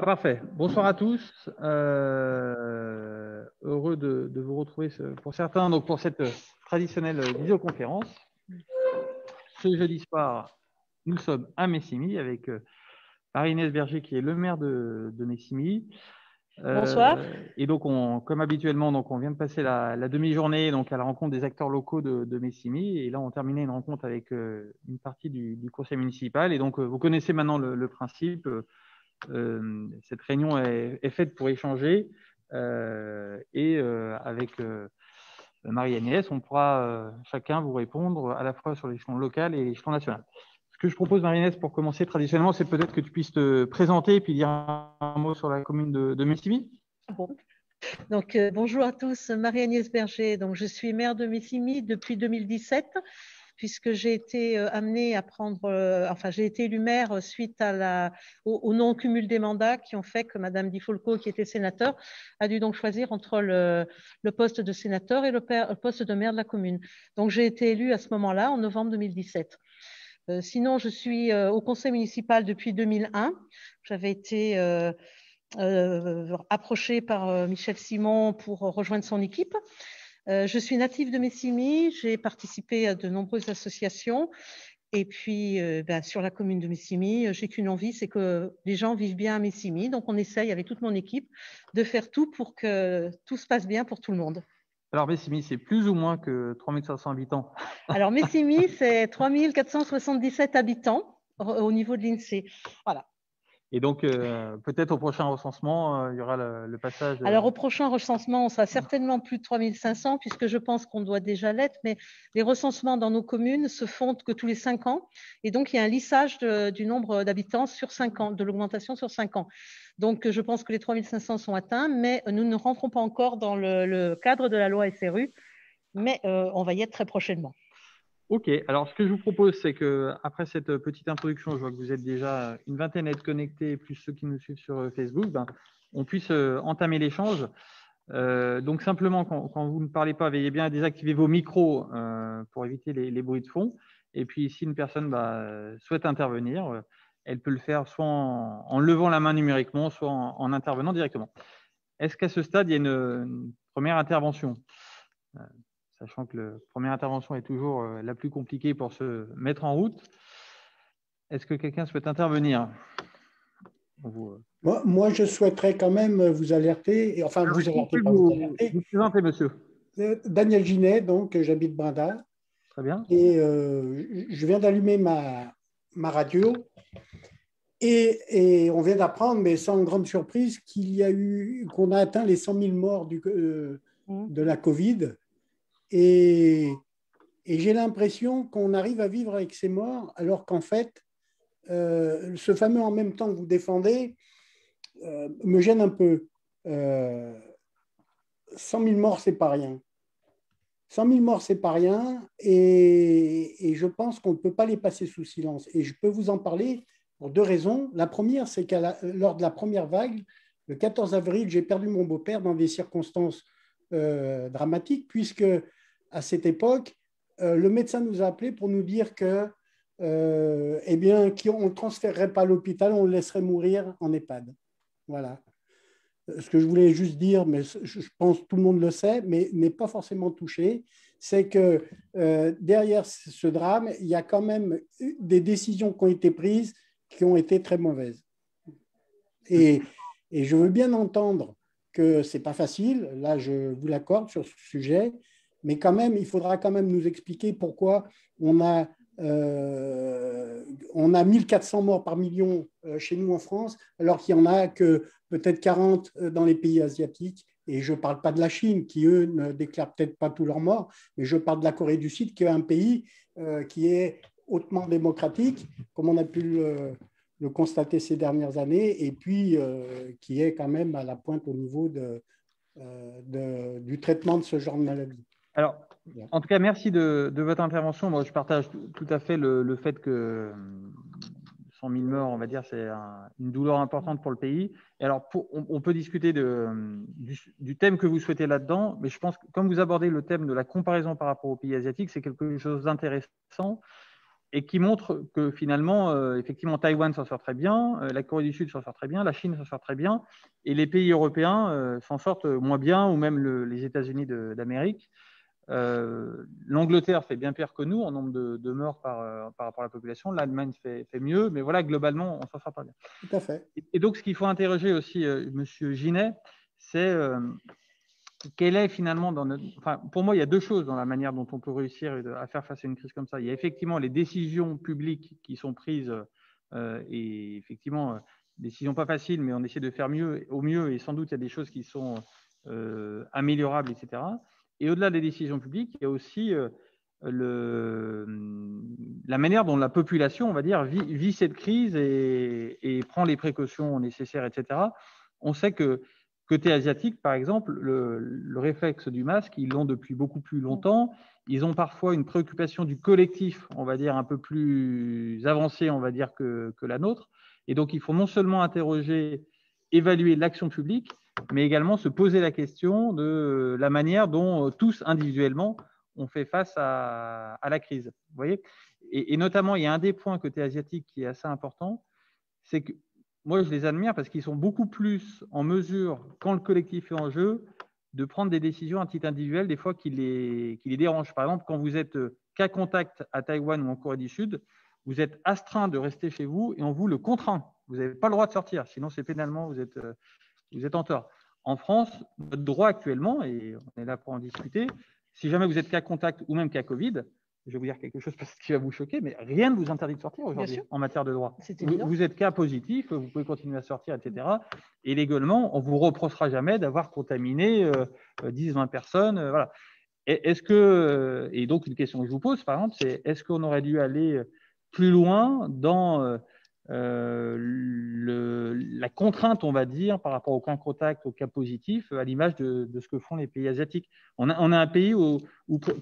Parfait. Bonsoir à tous. Heureux de vous retrouver pour certains donc pour cette traditionnelle visioconférence. Ce jeudi soir, nous sommes à Messigny avec Marie-Inès Berger qui est le maire de Messigny. Bonsoir. Et donc, comme habituellement, donc on vient de passer la demi-journée donc à la rencontre des acteurs locaux de Messigny. Et là, on terminait une rencontre avec une partie du conseil municipal. Et donc, vous connaissez maintenant le principe. Cette réunion est faite pour échanger et avec Marie-Agnès, on pourra chacun vous répondre à la fois sur l'échelon local et l'échelon national. Ce que je propose, Marie-Agnès, pour commencer traditionnellement, c'est peut-être que tu puisses te présenter et puis dire un mot sur la commune de Messigny. Bon. Donc, bonjour à tous, Marie-Agnès Berger. Donc, je suis maire de Messigny depuis 2017, puisque j'ai été amenée à prendre, j'ai été élue maire suite au non-cumul des mandats qui ont fait que Madame Di Folco, qui était sénateur, a dû donc choisir entre le poste de sénateur et le poste de maire de la commune. Donc, j'ai été élue à ce moment-là, en novembre 2017. Sinon, je suis au conseil municipal depuis 2001. J'avais été approchée par Michel Simon pour rejoindre son équipe. Je suis native de Messigny, j'ai participé à de nombreuses associations. Et puis, sur la commune de Messigny, j'ai qu'une envie, c'est que les gens vivent bien à Messigny. Donc, on essaye avec toute mon équipe de faire tout pour que tout se passe bien pour tout le monde. Alors, Messigny, c'est plus ou moins que 3500 habitants. Alors, Messigny, c'est 3477 habitants au niveau de l'INSEE. Voilà. Et donc, peut-être au prochain recensement, il y aura le passage. Alors, au prochain recensement, on sera certainement plus de 3500, puisque je pense qu'on doit déjà l'être, mais les recensements dans nos communes se font que tous les 5 ans. Et donc, il y a un lissage du nombre d'habitants sur 5 ans, de l'augmentation sur 5 ans. Donc, je pense que les 3500 sont atteints, mais nous ne rentrons pas encore dans le cadre de la loi SRU, mais on va y être très prochainement. Ok, alors ce que je vous propose, c'est que après cette petite introduction, je vois que vous êtes déjà une vingtaine à être connectés, plus ceux qui nous suivent sur Facebook, on puisse entamer l'échange. Donc simplement, quand vous ne parlez pas, veillez bien à désactiver vos micros pour éviter les bruits de fond. Et puis, si une personne souhaite intervenir, elle peut le faire soit en levant la main numériquement, soit en intervenant directement. Est-ce qu'à ce stade, il y a une première intervention ? Sachant que la première intervention est toujours la plus compliquée pour se mettre en route. Est-ce que quelqu'un souhaite intervenir ? Moi, je souhaiterais quand même vous alerter, enfin vous alerter, pas vous alerter. Vous présentez, monsieur. Daniel Ginet, donc j'habite Brinda. Très bien. Et je viens d'allumer ma radio et on vient d'apprendre, mais sans grande surprise, qu'on a atteint les 100 000 morts de la Covid. Et j'ai l'impression qu'on arrive à vivre avec ces morts, alors qu'en fait, ce fameux en même temps que vous défendez me gêne un peu. 100 000 morts, c'est pas rien. 100 000 morts, c'est pas rien, et je pense qu'on ne peut pas les passer sous silence. Et je peux vous en parler pour deux raisons. La première, c'est lors de la première vague, le 14 avril, j'ai perdu mon beau-père dans des circonstances dramatiques, puisque à cette époque, le médecin nous a appelés pour nous dire que eh bien, qu'on ne transférerait pas à l'hôpital, on le laisserait mourir en EHPAD. Voilà. Ce que je voulais juste dire, mais je pense que tout le monde le sait, mais n'est pas forcément touché, c'est que derrière ce drame, il y a quand même des décisions qui ont été prises qui ont été très mauvaises. Et je veux bien entendre que ce n'est pas facile, là je vous l'accorde sur ce sujet, mais quand même, il faudra quand même nous expliquer pourquoi on a 1400 morts par million chez nous en France, alors qu'il n'y en a que peut-être 40 dans les pays asiatiques. Et je ne parle pas de la Chine, qui, eux, ne déclarent peut-être pas tous leurs morts, mais je parle de la Corée du Sud, qui est un pays qui est hautement démocratique, comme on a pu le constater ces dernières années, et puis qui est quand même à la pointe au niveau du traitement de ce genre de maladie. Alors, en tout cas, merci de votre intervention. Moi, je partage tout à fait le fait que 100 000 morts, on va dire, c'est une douleur importante pour le pays. Et alors, on peut discuter du thème que vous souhaitez là-dedans, mais je pense que comme vous abordez le thème de la comparaison par rapport aux pays asiatiques, c'est quelque chose d'intéressant. et qui montre que finalement, effectivement, Taïwan s'en sort très bien, la Corée du Sud s'en sort très bien, la Chine s'en sort très bien, et les pays européens s'en sortent moins bien, ou même les États-Unis d'Amérique. L'Angleterre fait bien pire que nous en nombre de morts par rapport à la population. L'Allemagne fait mieux, mais voilà, globalement, on s'en sort pas bien. Tout à fait. Et donc, ce qu'il faut interroger aussi, Monsieur Ginet, c'est quelle est finalement enfin, pour moi, il y a deux choses dans la manière dont on peut réussir à faire face à une crise comme ça. Il y a effectivement les décisions publiques qui sont prises et effectivement, décisions pas faciles, mais on essaie de faire au mieux, et sans doute il y a des choses qui sont améliorables, etc. Et au-delà des décisions publiques, il y a aussi la manière dont la population, on va dire, vit cette crise et prend les précautions nécessaires, etc. On sait que côté asiatique, par exemple, le réflexe du masque, ils l'ont depuis beaucoup plus longtemps. Ils ont parfois une préoccupation du collectif, on va dire, un peu plus avancée, on va dire, que la nôtre. Et donc, il faut non seulement interroger, évaluer l'action publique, mais également se poser la question de la manière dont tous, individuellement, on fait face à la crise. Vous voyez, et notamment, il y a un des points côté asiatique qui est assez important, c'est que moi, je les admire parce qu'ils sont beaucoup plus en mesure, quand le collectif est en jeu, de prendre des décisions à titre individuel, des fois qui les dérangent. Par exemple, quand vous êtes cas contact à Taïwan ou en Corée du Sud, vous êtes astreint de rester chez vous et on vous le contraint. Vous n'avez pas le droit de sortir, sinon c'est pénalement, vous êtes en tort. En France, notre droit actuellement, et on est là pour en discuter, si jamais vous êtes cas contact ou même cas Covid, je vais vous dire quelque chose qui va vous choquer, mais rien ne vous interdit de sortir aujourd'hui en matière de droit. Vous êtes cas positif, vous pouvez continuer à sortir, etc. Et légalement, on ne vous reprochera jamais d'avoir contaminé 10-20 personnes. Voilà. Et donc, une question que je vous pose, par exemple, c'est est-ce qu'on aurait dû aller plus loin dans la contrainte, on va dire, par rapport au cas contact, au cas positif, à l'image de ce que font les pays asiatiques. On a un pays où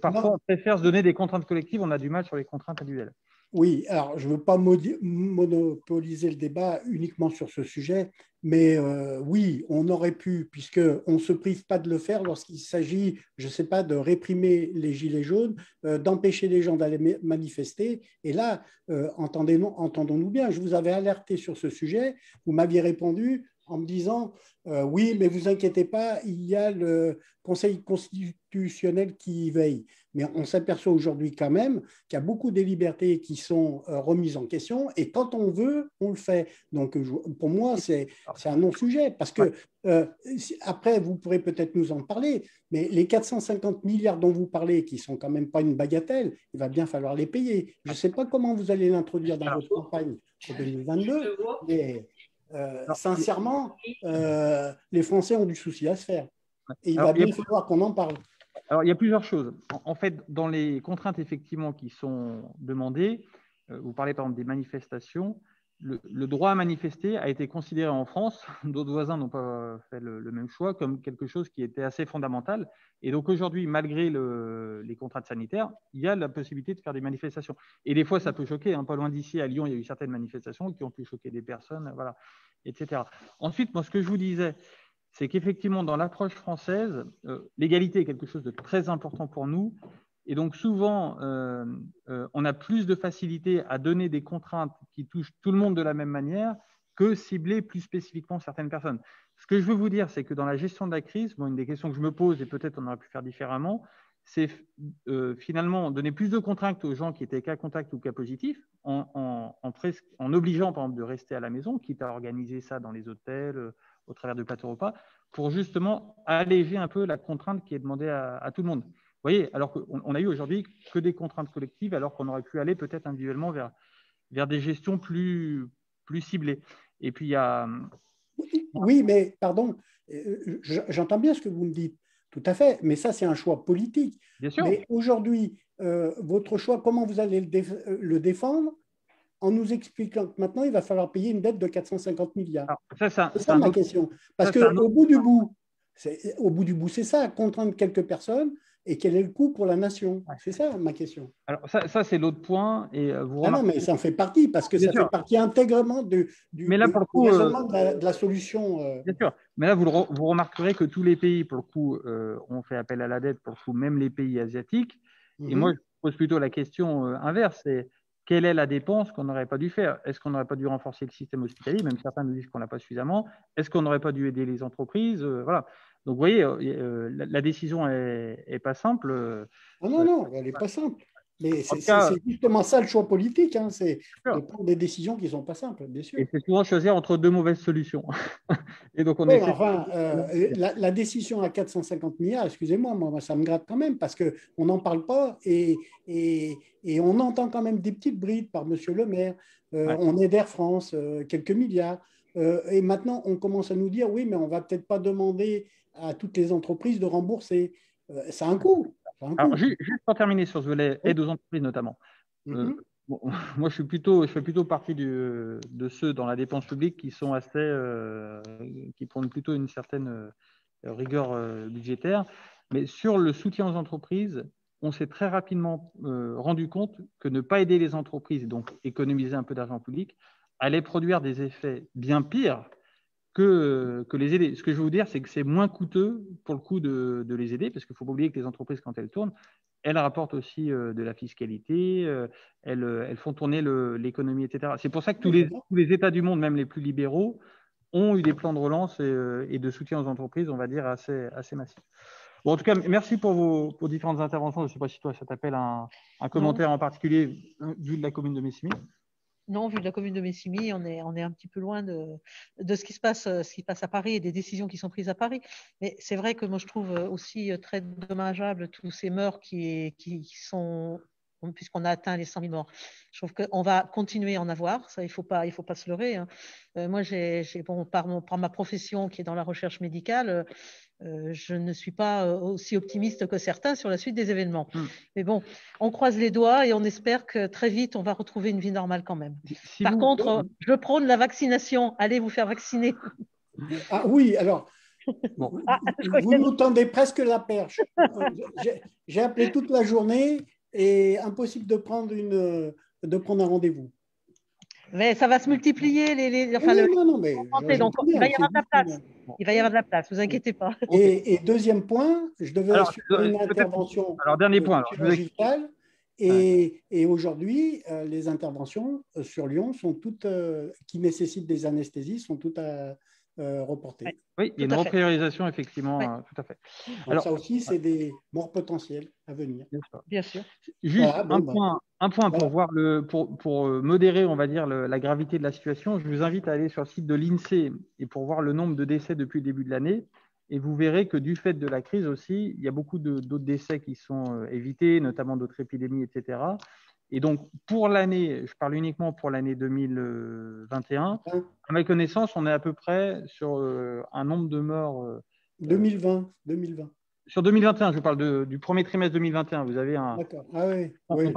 parfois on préfère se donner des contraintes collectives, on a du mal sur les contraintes individuelles. Oui, alors je ne veux pas monopoliser le débat uniquement sur ce sujet, mais oui, on aurait pu, puisqu'on ne se prive pas de le faire lorsqu'il s'agit, je ne sais pas, de réprimer les gilets jaunes, d'empêcher les gens d'aller manifester. Et là, entendons-nous bien, je vous avais alerté sur ce sujet, vous m'aviez répondu en me disant oui, mais vous inquiétez pas, il y a le Conseil constitutionnel qui y veille. Mais on s'aperçoit aujourd'hui quand même qu'il y a beaucoup de libertés qui sont remises en question et quand on veut, on le fait. Donc pour moi, c'est un non-sujet parce que après, vous pourrez peut-être nous en parler, mais les 450 milliards dont vous parlez, qui sont quand même pas une bagatelle, il va bien falloir les payer. Je ne sais pas comment vous allez l'introduire dans votre campagne pour 2022, mais sincèrement, les Français ont du souci à se faire. Et il va bien falloir qu'on en parle. Alors, il y a plusieurs choses. En fait, dans les contraintes effectivement qui sont demandées, vous parlez par exemple des manifestations, le droit à manifester a été considéré en France, d'autres voisins n'ont pas fait le même choix, comme quelque chose qui était assez fondamental. Et donc aujourd'hui, malgré les contraintes sanitaires, il y a la possibilité de faire des manifestations. Et des fois, ça peut choquer. Hein. Pas loin d'ici, à Lyon, il y a eu certaines manifestations qui ont pu choquer des personnes, voilà, etc. Ensuite, moi, ce que je vous disais, c'est qu'effectivement, dans l'approche française, l'égalité est quelque chose de très important pour nous. Et donc, souvent, on a plus de facilité à donner des contraintes qui touchent tout le monde de la même manière que cibler plus spécifiquement certaines personnes. Ce que je veux vous dire, c'est que dans la gestion de la crise, une des questions que je me pose, et peut-être on aurait pu faire différemment, c'est finalement donner plus de contraintes aux gens qui étaient cas contact ou cas positif, en obligeant, par exemple, de rester à la maison, quitte à organiser ça dans les hôtels, au travers de plateaux repas, pour justement alléger un peu la contrainte qui est demandée à tout le monde. Vous voyez, alors qu'on a eu aujourd'hui que des contraintes collectives, alors qu'on aurait pu aller peut-être individuellement vers des gestions plus ciblées. Et puis, il y a… Oui, mais pardon, j'entends bien ce que vous me dites, tout à fait, mais ça, c'est un choix politique. Bien sûr. Mais aujourd'hui, votre choix, comment vous allez le défendre en nous expliquant que maintenant, il va falloir payer une dette de 450 milliards. C'est ça ma question. Parce qu'au bout du bout, c'est ça, contraindre quelques personnes et quel est le coût pour la nation. C'est ça ma question. Alors ça c'est l'autre point. Et non, mais ça en fait partie, parce que ça fait partie intégralement du raisonnement de la solution. Bien sûr. Mais là, vous remarquerez que tous les pays, pour le coup, ont fait appel à la dette, pour le coup, même les pays asiatiques. Et moi, je pose plutôt la question inverse, c'est quelle est la dépense qu'on n'aurait pas dû faire? Est-ce qu'on n'aurait pas dû renforcer le système hospitalier? Même certains nous disent qu'on n'a pas suffisamment. Est-ce qu'on n'aurait pas dû aider les entreprises? Voilà. Donc, vous voyez, la décision n'est pas simple. Ah non, non, elle n'est pas simple. Mais En tout cas, c'est justement ça le choix politique, hein, c'est sûr. de prendre des décisions qui ne sont pas simples, bien sûr. Et c'est souvent choisir entre deux mauvaises solutions. Et donc, on Oui, essaie enfin, la décision à 450 milliards, excusez-moi, moi, ça me gratte quand même parce qu'on n'en parle pas et on entend quand même des petites brides par M. Le Maire. Ouais. On est d'Air France, quelques milliards. Et maintenant, on commence à nous dire, oui, mais on ne va peut-être pas demander à toutes les entreprises de rembourser. Ça a un coût. Ça a un Alors, coût. juste pour terminer sur ce volet Oui. aide aux entreprises notamment, Mhm. bon, moi je fais plutôt partie de ceux dans la dépense publique qui sont qui prennent plutôt une certaine rigueur budgétaire. Mais sur le soutien aux entreprises, on s'est très rapidement rendu compte que ne pas aider les entreprises, donc économiser un peu d'argent public, allait produire des effets bien pires que les aider. Ce que je veux vous dire, c'est que c'est moins coûteux pour le coup de les aider, parce qu'il ne faut pas oublier que les entreprises, quand elles tournent, elles rapportent aussi de la fiscalité, elles font tourner l'économie, etc. C'est pour ça que tous les États du monde, même les plus libéraux, ont eu des plans de relance et de soutien aux entreprises, on va dire, assez massifs. Bon, en tout cas, merci pour vos différentes interventions. Je ne sais pas si toi, ça t'appelle un commentaire en particulier vu de la commune de Messimy. Non, vu de la commune de Messimy, on est un petit peu loin de ce qui se passe à Paris et des décisions qui sont prises à Paris. Mais c'est vrai que moi, je trouve aussi très dommageable tous ces meurtres qui sont, puisqu'on a atteint les 100 000 morts. Je trouve qu'on va continuer à en avoir. Ça, il faut pas se leurrer, hein. Moi, par ma profession qui est dans la recherche médicale, je ne suis pas aussi optimiste que certains sur la suite des événements. Mais bon, on croise les doigts et on espère que très vite, on va retrouver une vie normale quand même. Par contre, je prône la vaccination. Allez vous faire vacciner. Ah oui, alors, bon. vous nous tendez presque la perche. J'ai appelé toute la journée et impossible de prendre un rendez-vous. Mais ça va se multiplier. Non, mais donc, il va y avoir de la place. Il va y avoir de la place, ne vous inquiétez pas. Et deuxième point, je devais assurer une intervention dernier point, chirurgicale. Et aujourd'hui, les interventions sur Lyon sont toutes, qui nécessitent des anesthésies sont toutes reportées. Oui, il y a une repriorisation, effectivement, tout à fait. Donc alors, ça aussi, c'est des morts potentielles à venir. Bien sûr. Juste un point pour voir pour modérer, on va dire, la gravité de la situation. Je vous invite à aller sur le site de l'INSEE et pour voir le nombre de décès depuis le début de l'année. Et vous verrez que du fait de la crise aussi, il y a beaucoup d'autres décès qui sont évités, notamment d'autres épidémies, etc. Et donc, pour l'année, je parle uniquement pour l'année 2021, à ma connaissance, on est à peu près sur un nombre de morts… 2020. Sur 2021, je parle du premier trimestre 2021. Vous avez un… D'accord. Ah oui. Il ne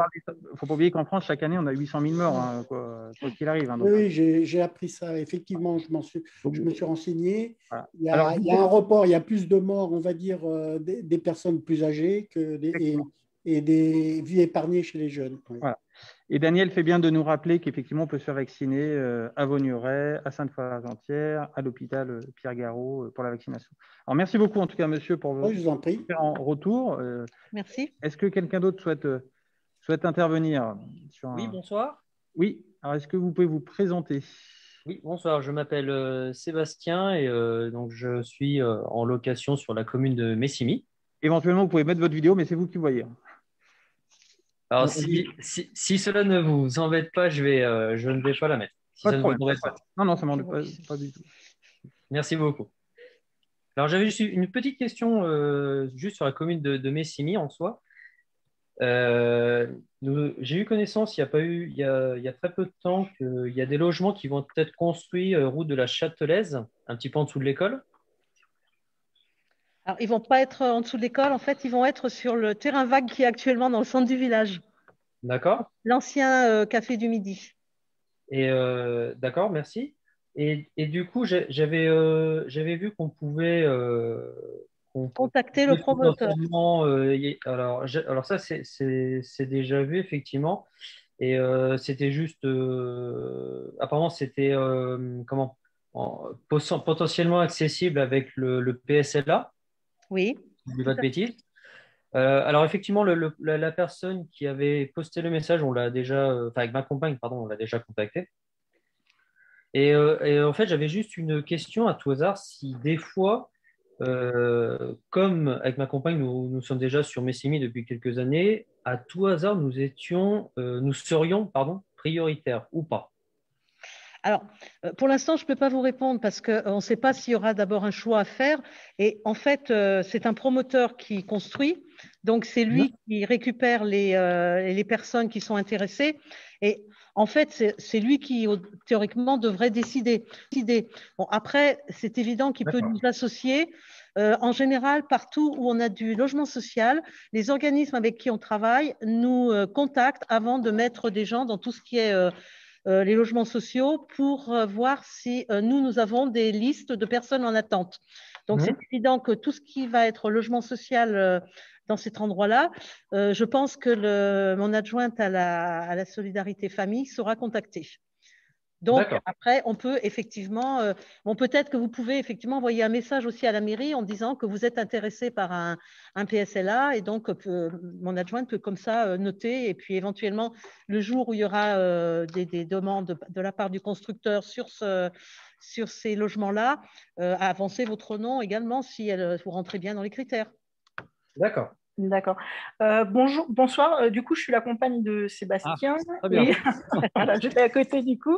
faut pas oublier qu'en France, chaque année, on a 800 000 morts, hein, quoi qu'il arrive. Hein, donc. Oui, j'ai appris ça. Effectivement, je me suis renseigné. Voilà. Il y a un report, il y a plus de morts, on va dire, des personnes plus âgées et des vies épargnées chez les jeunes. Oui. Voilà. Et Daniel fait bien de nous rappeler qu'effectivement, on peut se faire vacciner à Vaugneray, à Sainte-Foy-Argentière, à l'hôpital Pierre-Garot pour la vaccination. Alors, merci beaucoup, en tout cas, monsieur, pour votre retour. Merci. Est-ce que quelqu'un d'autre souhaite intervenir sur Oui, bonsoir. Oui, alors est-ce que vous pouvez vous présenter? Oui, bonsoir, je m'appelle Sébastien et donc je suis en location sur la commune de Messimy. Éventuellement, vous pouvez mettre votre vidéo, mais c'est vous qui voyez. Alors, si cela ne vous embête pas, je ne vais pas la mettre. Si pas ça de ne problème. pas. Non, ça ne m'embête pas du tout. Merci beaucoup. Alors, j'avais juste une petite question juste sur la commune de Messimy en soi. J'ai eu connaissance, il y a très peu de temps, qu'il y a des logements qui vont être construits route de la Châtelaise, un petit peu en dessous de l'école. Alors, ils ne vont pas être en dessous de l'école, en fait, ils vont être sur le terrain vague qui est actuellement dans le centre du village. D'accord. L'ancien café du Midi. Et d'accord, merci. Et du coup, j'avais vu qu'on pouvait contacter le promoteur. Alors ça, c'est déjà vu, effectivement. Et c'était juste… apparemment, c'était potentiellement accessible avec le PSLA. Oui. Je ne dis pas de bêtises. Alors effectivement, la personne qui avait posté le message, on l'a déjà, enfin avec ma compagne, pardon, on l'a déjà contacté. Et en fait, j'avais juste une question à tout hasard, si des fois, comme avec ma compagne, nous sommes déjà sur Messimi depuis quelques années, à tout hasard, nous serions, pardon, prioritaires ou pas. Alors, pour l'instant, je ne peux pas vous répondre parce qu'on ne sait pas s'il y aura d'abord un choix à faire. Et en fait, c'est un promoteur qui construit. Donc, c'est lui qui récupère les personnes qui sont intéressées. Et en fait, c'est lui qui, théoriquement, devrait décider. Bon, après, c'est évident qu'il peut nous associer. En général, partout où on a du logement social, les organismes avec qui on travaille nous contactent avant de mettre des gens dans tout ce qui est les logements sociaux pour voir si nous avons des listes de personnes en attente. Donc, c'est évident que tout ce qui va être logement social dans cet endroit-là, je pense que mon adjointe à la solidarité famille sera contactée. Donc, après, on peut effectivement, peut-être que vous pouvez effectivement envoyer un message aussi à la mairie en disant que vous êtes intéressé par un PSLA et donc mon adjointe peut comme ça noter et puis éventuellement, le jour où il y aura des demandes de la part du constructeur sur ces logements-là, avancer votre nom également si vous rentrez bien dans les critères. D'accord. D'accord. Bonsoir. Du coup, je suis la compagne de Sébastien. Très bien. Et voilà, j'étais à côté du coup.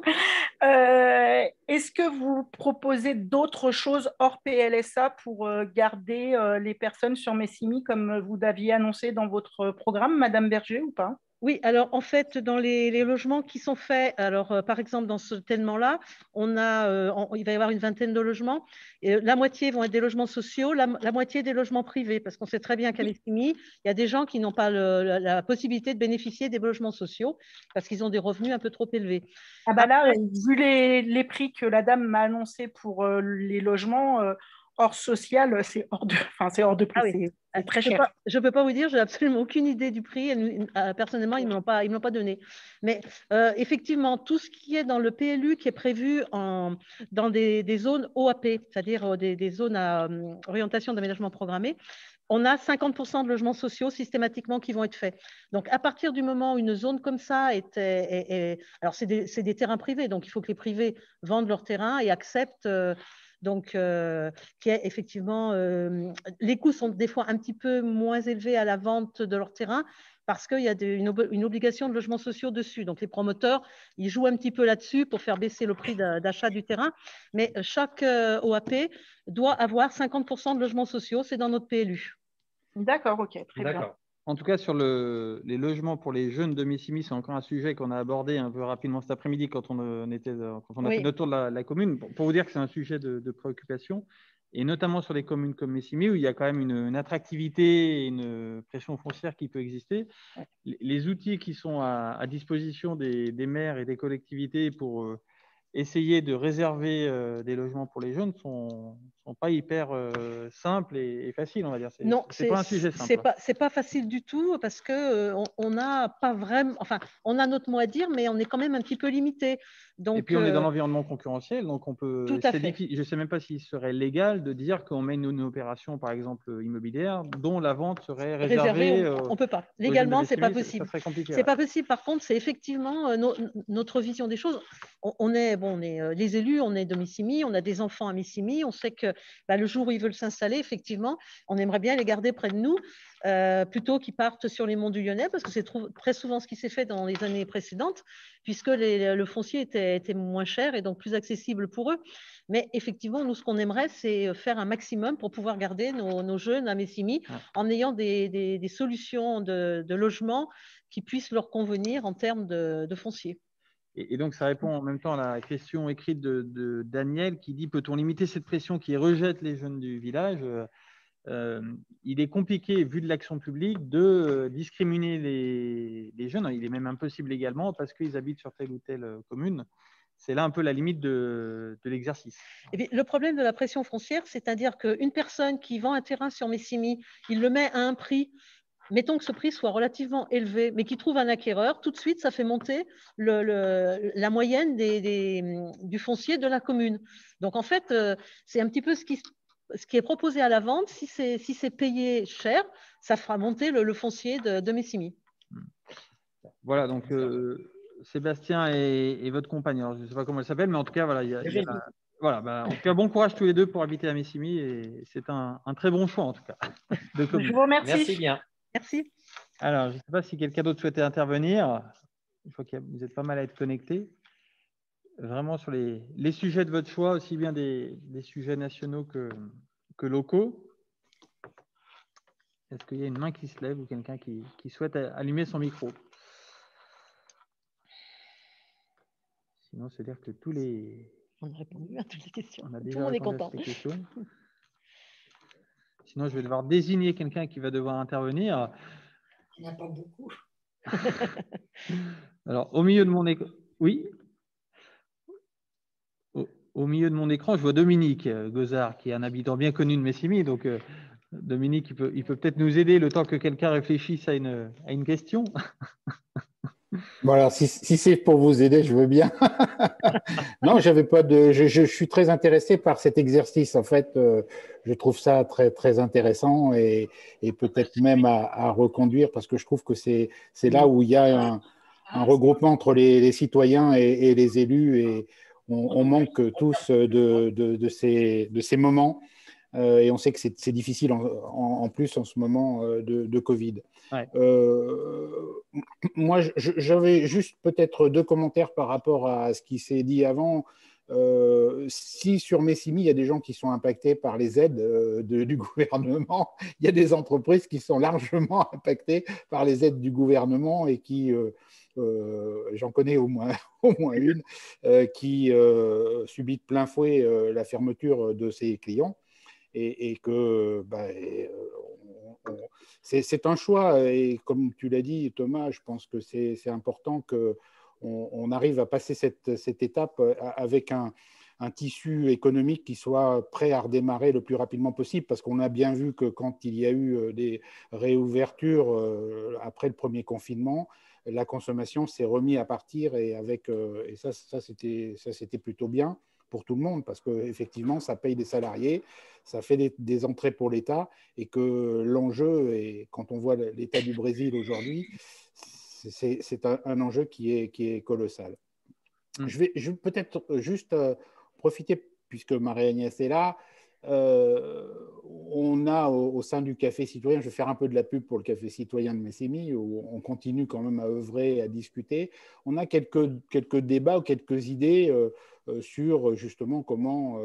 Est-ce que vous proposez d'autres choses hors PLSA pour garder les personnes sur Messimi comme vous l'aviez annoncé dans votre programme, Madame Berger, ou pas? Oui, alors en fait, dans les logements qui sont faits, alors par exemple dans ce tellement-là, il va y avoir une vingtaine de logements. Et la moitié vont être des logements sociaux, la moitié des logements privés, parce qu'on sait très bien qu'à Messimi, il y a des gens qui n'ont pas la possibilité de bénéficier des logements sociaux parce qu'ils ont des revenus un peu trop élevés. Ah bah là, vu les prix que la dame m'a annoncés pour les logements hors social, c'est hors de prix. Ah oui. C'est très cher. Je ne peux pas vous dire, je n'ai absolument aucune idée du prix. Personnellement, ils ne me l'ont pas donné. Mais effectivement, tout ce qui est dans le PLU qui est prévu dans des zones OAP, c'est-à-dire des zones à orientation d'aménagement programmé, on a 50% de logements sociaux systématiquement qui vont être faits. Donc, à partir du moment où une zone comme ça alors, c'est des terrains privés, donc il faut que les privés vendent leurs terrains et acceptent qui est effectivement, les coûts sont des fois un petit peu moins élevés à la vente de leur terrain parce qu'il y a une obligation de logements sociaux dessus. Donc, les promoteurs, ils jouent un petit peu là-dessus pour faire baisser le prix d'achat du terrain. Mais chaque OAP doit avoir 50% de logements sociaux. C'est dans notre PLU. D'accord, ok, très bien. En tout cas, sur les logements pour les jeunes de Messimi, c'est encore un sujet qu'on a abordé un peu rapidement cet après-midi quand on a fait notre tour de la commune. Pour vous dire que c'est un sujet de préoccupation, et notamment sur les communes comme Messimi, où il y a quand même une attractivité et une pression foncière qui peut exister. Les outils qui sont à disposition des maires et des collectivités pour essayer de réserver des logements pour les jeunes sont pas hyper simples et faciles, on va dire. Non, c'est pas un sujet simple. C'est pas facile du tout parce que on n'a pas vraiment, enfin, on a notre mot à dire, mais on est quand même un petit peu limité. Donc, et puis on est dans l'environnement concurrentiel, donc on peut. Tout à fait. Je ne sais même pas s'il serait légal de dire qu'on mène une opération, par exemple immobilière, dont la vente serait réservée. On peut pas. Légalement, c'est pas possible. Ça serait compliqué. C'est pas possible. Par contre, c'est effectivement notre vision des choses. On est les élus, on est de Messimi, on a des enfants à Messimi, on sait que le jour où ils veulent s'installer, effectivement, on aimerait bien les garder près de nous. Plutôt qu'ils partent sur les monts du Lyonnais, parce que c'est très souvent ce qui s'est fait dans les années précédentes, puisque le foncier était moins cher et donc plus accessible pour eux. Mais effectivement, nous, ce qu'on aimerait, c'est faire un maximum pour pouvoir garder nos jeunes à Messimi en ayant des solutions de logement qui puissent leur convenir en termes de foncier. Et donc, ça répond en même temps à la question écrite de Daniel qui dit « Peut-on limiter cette pression qui rejette les jeunes du village ?» Il est compliqué, vu de l'action publique, de discriminer les jeunes. Il est même impossible également parce qu'ils habitent sur telle ou telle commune. C'est là un peu la limite de l'exercice. Le problème de la pression foncière, c'est-à-dire qu'une personne qui vend un terrain sur Messimi, il le met à un prix, mettons que ce prix soit relativement élevé, mais qui trouve un acquéreur, tout de suite, ça fait monter la moyenne du foncier de la commune. Donc, en fait, c'est un petit peu ce qui ce qui est proposé à la vente, si c'est payé cher, ça fera monter le foncier de Messimy. Voilà, donc Sébastien et votre compagne, alors, je ne sais pas comment elle s'appelle, mais en tout cas, voilà, voilà, bah, en tout cas, bon courage tous les deux pour habiter à Messimy et c'est un très bon choix en tout cas. Je vous remercie. Merci bien. Merci. Alors, je ne sais pas si quelqu'un d'autre souhaitait intervenir. Je vois que vous êtes pas mal à être connectés. Vraiment sur les sujets de votre choix, aussi bien des sujets nationaux que locaux. Est-ce qu'il y a une main qui se lève ou quelqu'un qui souhaite allumer son micro? Sinon, c'est-à-dire que On a répondu à toutes les questions. On a Tout déjà le monde est répondu à content. toutes les questions. Sinon, je vais devoir désigner quelqu'un qui va devoir intervenir. Il n'y en a pas beaucoup. Alors, au milieu de mon écran, oui. Au milieu de mon écran, je vois Dominique Gozard, qui est un habitant bien connu de Messimy. Donc, Dominique, il peut peut-être nous aider le temps que quelqu'un réfléchisse à une question. Voilà, si c'est pour vous aider, je veux bien. Non, j'avais pas de. Je suis très intéressé par cet exercice. En fait, je trouve ça très très intéressant et peut-être même à reconduire parce que je trouve que c'est là où il y a un regroupement entre les citoyens et les élus et on manque tous de ces moments. Et on sait que c'est difficile en plus en ce moment de Covid. Ouais. Moi, j'avais juste peut-être 2 commentaires par rapport à ce qui s'est dit avant. Si sur Messimy, il y a des gens qui sont impactés par les aides du gouvernement, il y a des entreprises qui sont largement impactées par les aides du gouvernement et qui, j'en connais au moins une, qui subit de plein fouet la fermeture de ses clients. Et que c'est un choix. Et comme tu l'as dit, Thomas, je pense que c'est important qu'on arrive à passer cette étape avec un tissu économique qui soit prêt à redémarrer le plus rapidement possible, parce qu'on a bien vu que quand il y a eu des réouvertures après le premier confinement, la consommation s'est remise à partir et ça c'était plutôt bien pour tout le monde, parce qu'effectivement, ça paye des salariés, ça fait des entrées pour l'État, et que l'enjeu, et quand on voit l'état du Brésil aujourd'hui, c'est un enjeu qui est colossal. Je vais peut-être juste profiter, puisque Marie-Agnès est là, on a au sein du Café Citoyen, je vais faire un peu de la pub pour le Café Citoyen de Messimy, où on continue quand même à œuvrer, à discuter. On a quelques débats ou quelques idées sur justement comment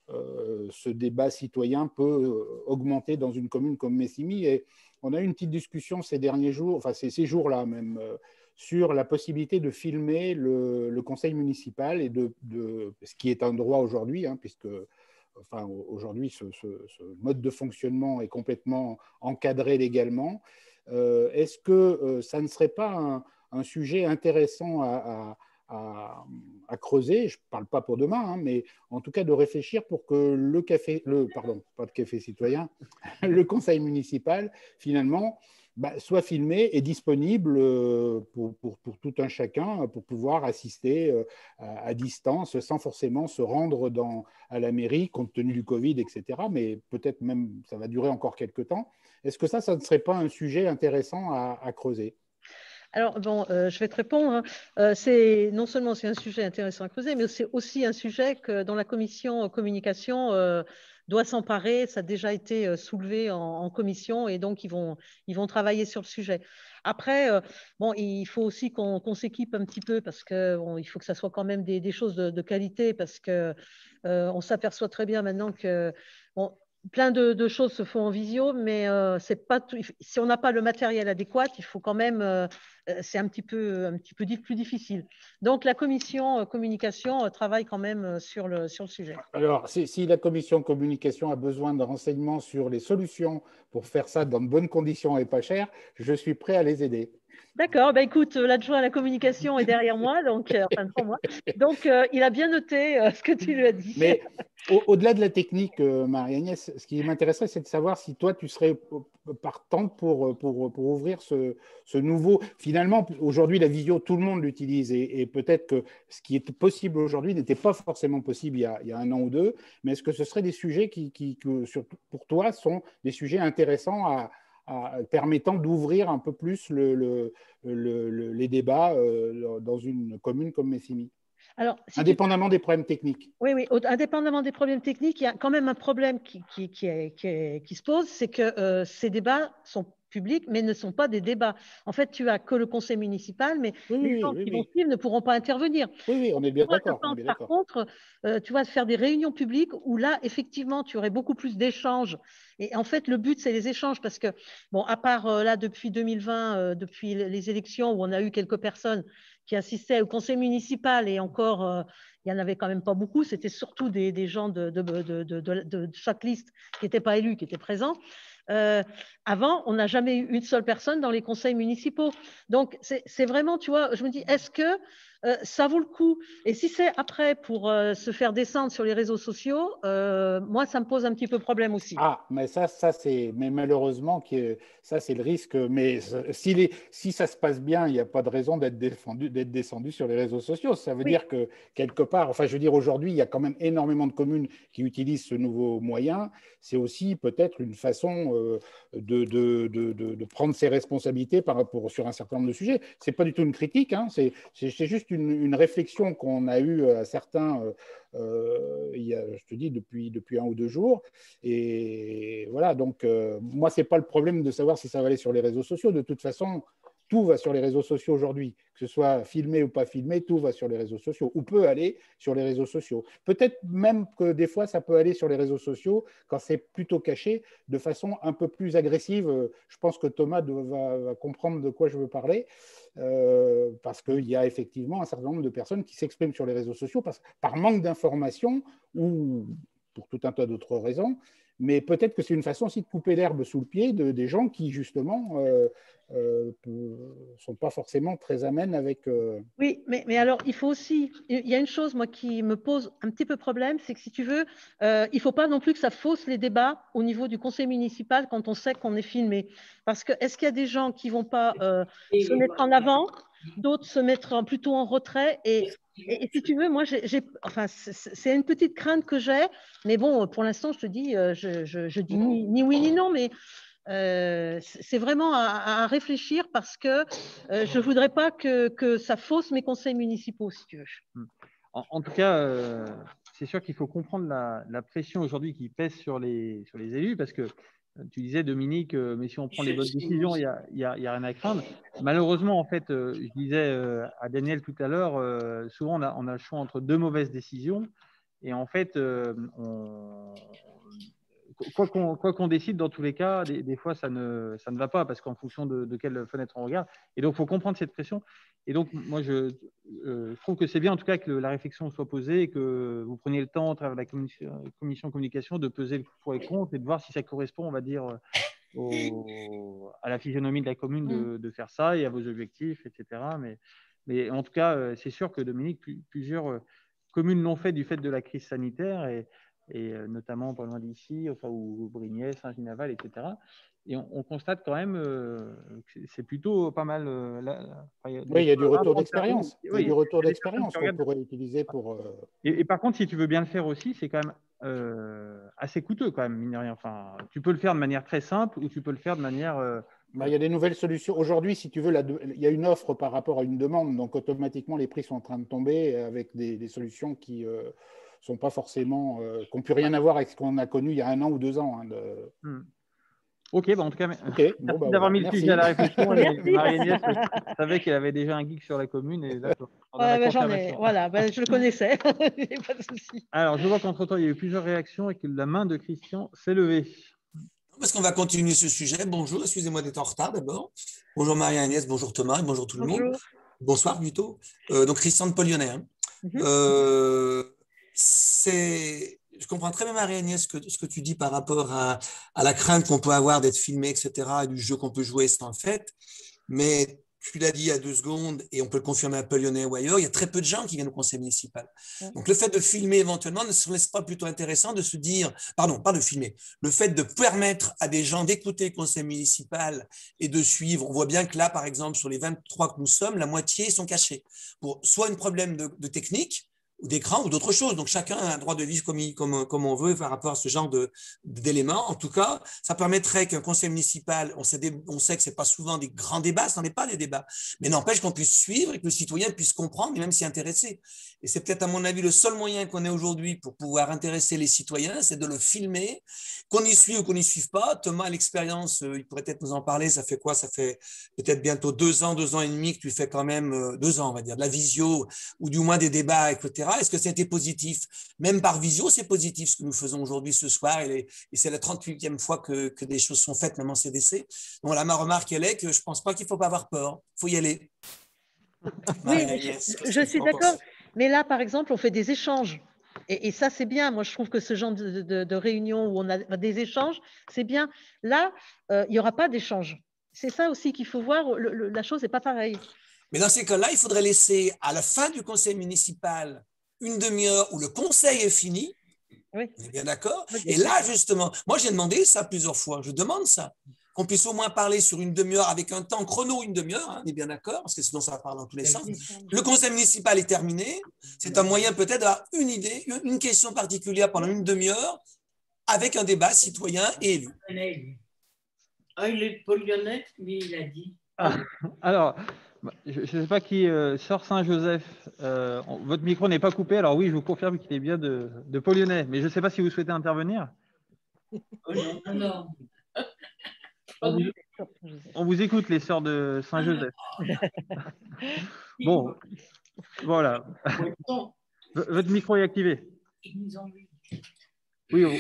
ce débat citoyen peut augmenter dans une commune comme Messimy. Et on a eu une petite discussion ces derniers jours, enfin ces jours-là même, sur la possibilité de filmer le conseil municipal, et ce qui est un droit aujourd'hui, hein, puisque enfin, aujourd'hui, ce mode de fonctionnement est complètement encadré légalement. Est-ce que ça ne serait pas un sujet intéressant à creuser? Je ne parle pas pour demain, hein, mais en tout cas de réfléchir pour que pas le Café Citoyen, le conseil municipal, finalement, soit filmé et disponible pour tout un chacun, pour pouvoir assister à distance sans forcément se rendre à la mairie compte tenu du Covid, etc. Mais peut-être même ça va durer encore quelques temps. Est-ce que ça ne serait pas un sujet intéressant à creuser? Alors, bon, je vais te répondre. Non seulement c'est un sujet intéressant à creuser, mais c'est aussi un sujet dont la commission communication doit s'emparer. Ça a déjà été soulevé en commission, et donc ils vont travailler sur le sujet. Après, bon, il faut aussi qu'on s'équipe un petit peu, parce qu'il faut que ça soit quand même des choses de qualité, parce qu'on s'aperçoit très bien maintenant que… Bon, plein de choses se font en visio, mais c'est pas tout. Si on n'a pas le matériel adéquat, il faut quand même… c'est un petit peu plus difficile. Donc, la commission communication travaille quand même sur le sujet. Alors, si la commission communication a besoin de renseignements sur les solutions pour faire ça dans de bonnes conditions et pas cher, je suis prêt à les aider. D'accord, bah écoute, l'adjoint à la communication est derrière moi, donc enfin devant moi. Donc il a bien noté ce que tu lui as dit. Mais au-delà de la technique, Marie-Agnès, ce qui m'intéresserait, c'est de savoir si toi, tu serais partante pour ouvrir ce nouveau. Finalement, aujourd'hui, la visio, tout le monde l'utilise et peut-être que ce qui est possible aujourd'hui n'était pas forcément possible il y a un an ou deux. Mais est-ce que ce seraient des sujets qui pour toi, sont des sujets intéressants permettant d'ouvrir un peu plus les débats dans une commune comme Messimy? Alors, indépendamment des problèmes techniques. Oui, indépendamment des problèmes techniques, il y a quand même un problème qui se pose, c'est que ces débats sont publics, mais ne sont pas des débats. En fait, tu as que le conseil municipal, mais les gens qui vont suivre ne pourront pas intervenir. Oui, on est bien d'accord. Par contre, tu vas faire des réunions publiques où là, effectivement, tu aurais beaucoup plus d'échanges. Et en fait, le but, c'est les échanges parce que, bon, à part là, depuis 2020, depuis les élections où on a eu quelques personnes qui assistaient au conseil municipal et encore, il n'y en avait quand même pas beaucoup. C'était surtout des gens de chaque liste qui n'étaient pas élus, qui étaient présents. Avant, on n'a jamais eu une seule personne dans les conseils municipaux. Donc, c'est vraiment, tu vois, je me dis, est-ce que ça vaut le coup? Et si c'est après pour se faire descendre sur les réseaux sociaux, moi, ça me pose un petit peu problème aussi. Ah, mais mais malheureusement, ça, c'est le risque. Mais si ça se passe bien, il n'y a pas de raison d'être descendu sur les réseaux sociaux. Ça veut dire que quelque part, enfin, je veux dire, aujourd'hui, il y a quand même énormément de communes qui utilisent ce nouveau moyen. C'est aussi peut-être une façon de prendre ses responsabilités sur un certain nombre de sujets. C'est pas du tout une critique, hein, c'est juste une réflexion qu'on a eue à certains, je te dis, depuis un ou deux jours. Et voilà, donc moi, c'est pas le problème de savoir si ça va aller sur les réseaux sociaux. De toute façon, tout va sur les réseaux sociaux aujourd'hui, que ce soit filmé ou pas filmé, tout va sur les réseaux sociaux, ou peut aller sur les réseaux sociaux. Peut-être même que des fois, ça peut aller sur les réseaux sociaux quand c'est plutôt caché, de façon un peu plus agressive. Je pense que Thomas va comprendre de quoi je veux parler, parce qu'il y a effectivement un certain nombre de personnes qui s'expriment sur les réseaux sociaux par manque d'informations ou pour tout un tas d'autres raisons. Mais peut-être que c'est une façon aussi de couper l'herbe sous le pied des gens qui, justement, sont pas forcément très amènes avec… Oui, mais alors, il faut aussi… Il y a une chose, moi, qui me pose un petit peu problème, c'est que si tu veux, il ne faut pas non plus que ça fausse les débats au niveau du conseil municipal quand on sait qu'on est filmé. Parce que est-ce qu'il y a des gens qui ne vont pas se mettre en avant, d'autres se mettre plutôt en retrait et si tu veux, moi, enfin, c'est une petite crainte que j'ai, mais bon, pour l'instant, je te dis, je dis ni oui ni non, mais c'est vraiment à réfléchir parce que je ne voudrais pas que ça fausse mes conseils municipaux, si tu veux. En tout cas, c'est sûr qu'il faut comprendre la pression aujourd'hui qui pèse sur les élus parce que tu disais, Dominique, mais si on prend les bonnes décisions, il n'y a rien à craindre. Malheureusement, en fait, je disais à Daniel tout à l'heure, souvent on a le choix entre deux mauvaises décisions. Et en fait, quoi qu'on décide, dans tous les cas, des fois, ça ne va pas parce qu'en fonction de quelle fenêtre on regarde. Et donc, il faut comprendre cette pression. Et donc, moi, je trouve que c'est bien, en tout cas, que la réflexion soit posée et que vous preniez le temps, à travers la commission communication, de peser le pour et le contre et de voir si ça correspond, on va dire, à la physionomie de la commune de faire ça et à vos objectifs, etc. Mais en tout cas, c'est sûr que, Dominique, plusieurs communes l'ont fait du fait de la crise sanitaire et notamment pas loin d'ici, enfin, ou Brignais, Saint-Ginaval, etc. Et on constate quand même que c'est plutôt pas mal. Oui, il y a du retour d'expérience. Il y a du retour d'expérience qu'on pourrait utiliser pour… Et par contre, si tu veux bien le faire aussi, c'est quand même assez coûteux, quand même, mine de rien. Enfin, tu peux le faire de manière très simple ou tu peux le faire de manière… il y a des nouvelles solutions. Aujourd'hui, si tu veux, il y a une offre par rapport à une demande, donc automatiquement, les prix sont en train de tomber avec des solutions qui sont pas forcément… qui n'ont plus rien à voir avec ce qu'on a connu il y a un an ou 2 ans. Ok, en tout cas, merci d'avoir mis le sujet à la réflexion. Marie-Agnès savait qu'elle avait déjà un geek sur la commune. Et là, je le connaissais. Pas de souci. Alors, je vois qu'entre-temps, il y a eu plusieurs réactions et que la main de Christian s'est levée. Parce qu'on va continuer ce sujet. Bonjour, excusez-moi d'être en retard d'abord. Bonjour Marie-Agnès, bonjour Thomas, bonjour tout le monde. Bonsoir plutôt. Donc Christian de Paul-Lyonnais. Je comprends très bien, Marie-Agnès, ce que tu dis par rapport à la crainte qu'on peut avoir d'être filmé, etc., et du jeu qu'on peut jouer, c'est un fait. Mais tu l'as dit il y a 2 secondes, et on peut le confirmer à Lyonnais ou ailleurs, il y a très peu de gens qui viennent au conseil municipal. Donc, le fait de filmer éventuellement ne se laisse pas plutôt intéressant de se dire, pardon, pas de filmer, le fait de permettre à des gens d'écouter le conseil municipal et de suivre. On voit bien que là, par exemple, sur les 23 que nous sommes, la moitié sont cachés pour soit un problème de technique, ou d'écran ou d'autres choses. Donc, chacun a un droit de vivre comme on veut par rapport à ce genre d'éléments. En tout cas, ça permettrait qu'un conseil municipal, on sait que ce n'est pas souvent des grands débats, ce n'en est pas des débats, mais n'empêche qu'on puisse suivre et que le citoyen puisse comprendre et même s'y intéresser. Et c'est peut-être, à mon avis, le seul moyen qu'on ait aujourd'hui pour pouvoir intéresser les citoyens, c'est de le filmer, qu'on y suive ou qu'on n'y suive pas. Thomas a l'expérience, il pourrait peut-être nous en parler, ça fait quoi? Ça fait peut-être bientôt 2 ans, 2 ans et demi que tu fais quand même, 2 ans, on va dire, de la visio ou du moins des débats, etc. Est-ce que c'était positif? Même par visio, c'est positif ce que nous faisons aujourd'hui ce soir, et c'est la 38e fois que des choses sont faites, même en CDC. Donc là, ma remarque, elle est que je ne pense pas qu'il ne faut pas avoir peur, il faut y aller. Oui, je suis d'accord, mais là, par exemple, on fait des échanges. Et ça, c'est bien. Moi, je trouve que ce genre de réunion où on a des échanges, c'est bien. Là, il n'y aura pas d'échange. C'est ça aussi qu'il faut voir. La chose n'est pas pareille. Mais dans ces cas-là, il faudrait laisser à la fin du conseil municipal une demi-heure où le conseil est fini. Oui. On est bien d'accord? Et là, justement, moi, j'ai demandé ça plusieurs fois. Je demande ça. Qu'on puisse au moins parler sur une demi-heure avec un temps chrono, une demi-heure, hein, on est bien d'accord? Parce que sinon, ça parle dans tous les sens. Le conseil municipal est terminé. C'est un moyen peut-être d'avoir une idée, une question particulière pendant une demi-heure avec un débat citoyen et élu. Ah, il est Paul Lyonnais, mais il a dit. Alors, je ne sais pas qui sort Saint-Joseph. Votre micro n'est pas coupé. Alors oui, je vous confirme qu'il est bien de Paul Lyonnais, mais je ne sais pas si vous souhaitez intervenir. Oh non, non. On vous écoute, les sœurs de Saint-Joseph. Bon, voilà. Votre micro est activé. Oui.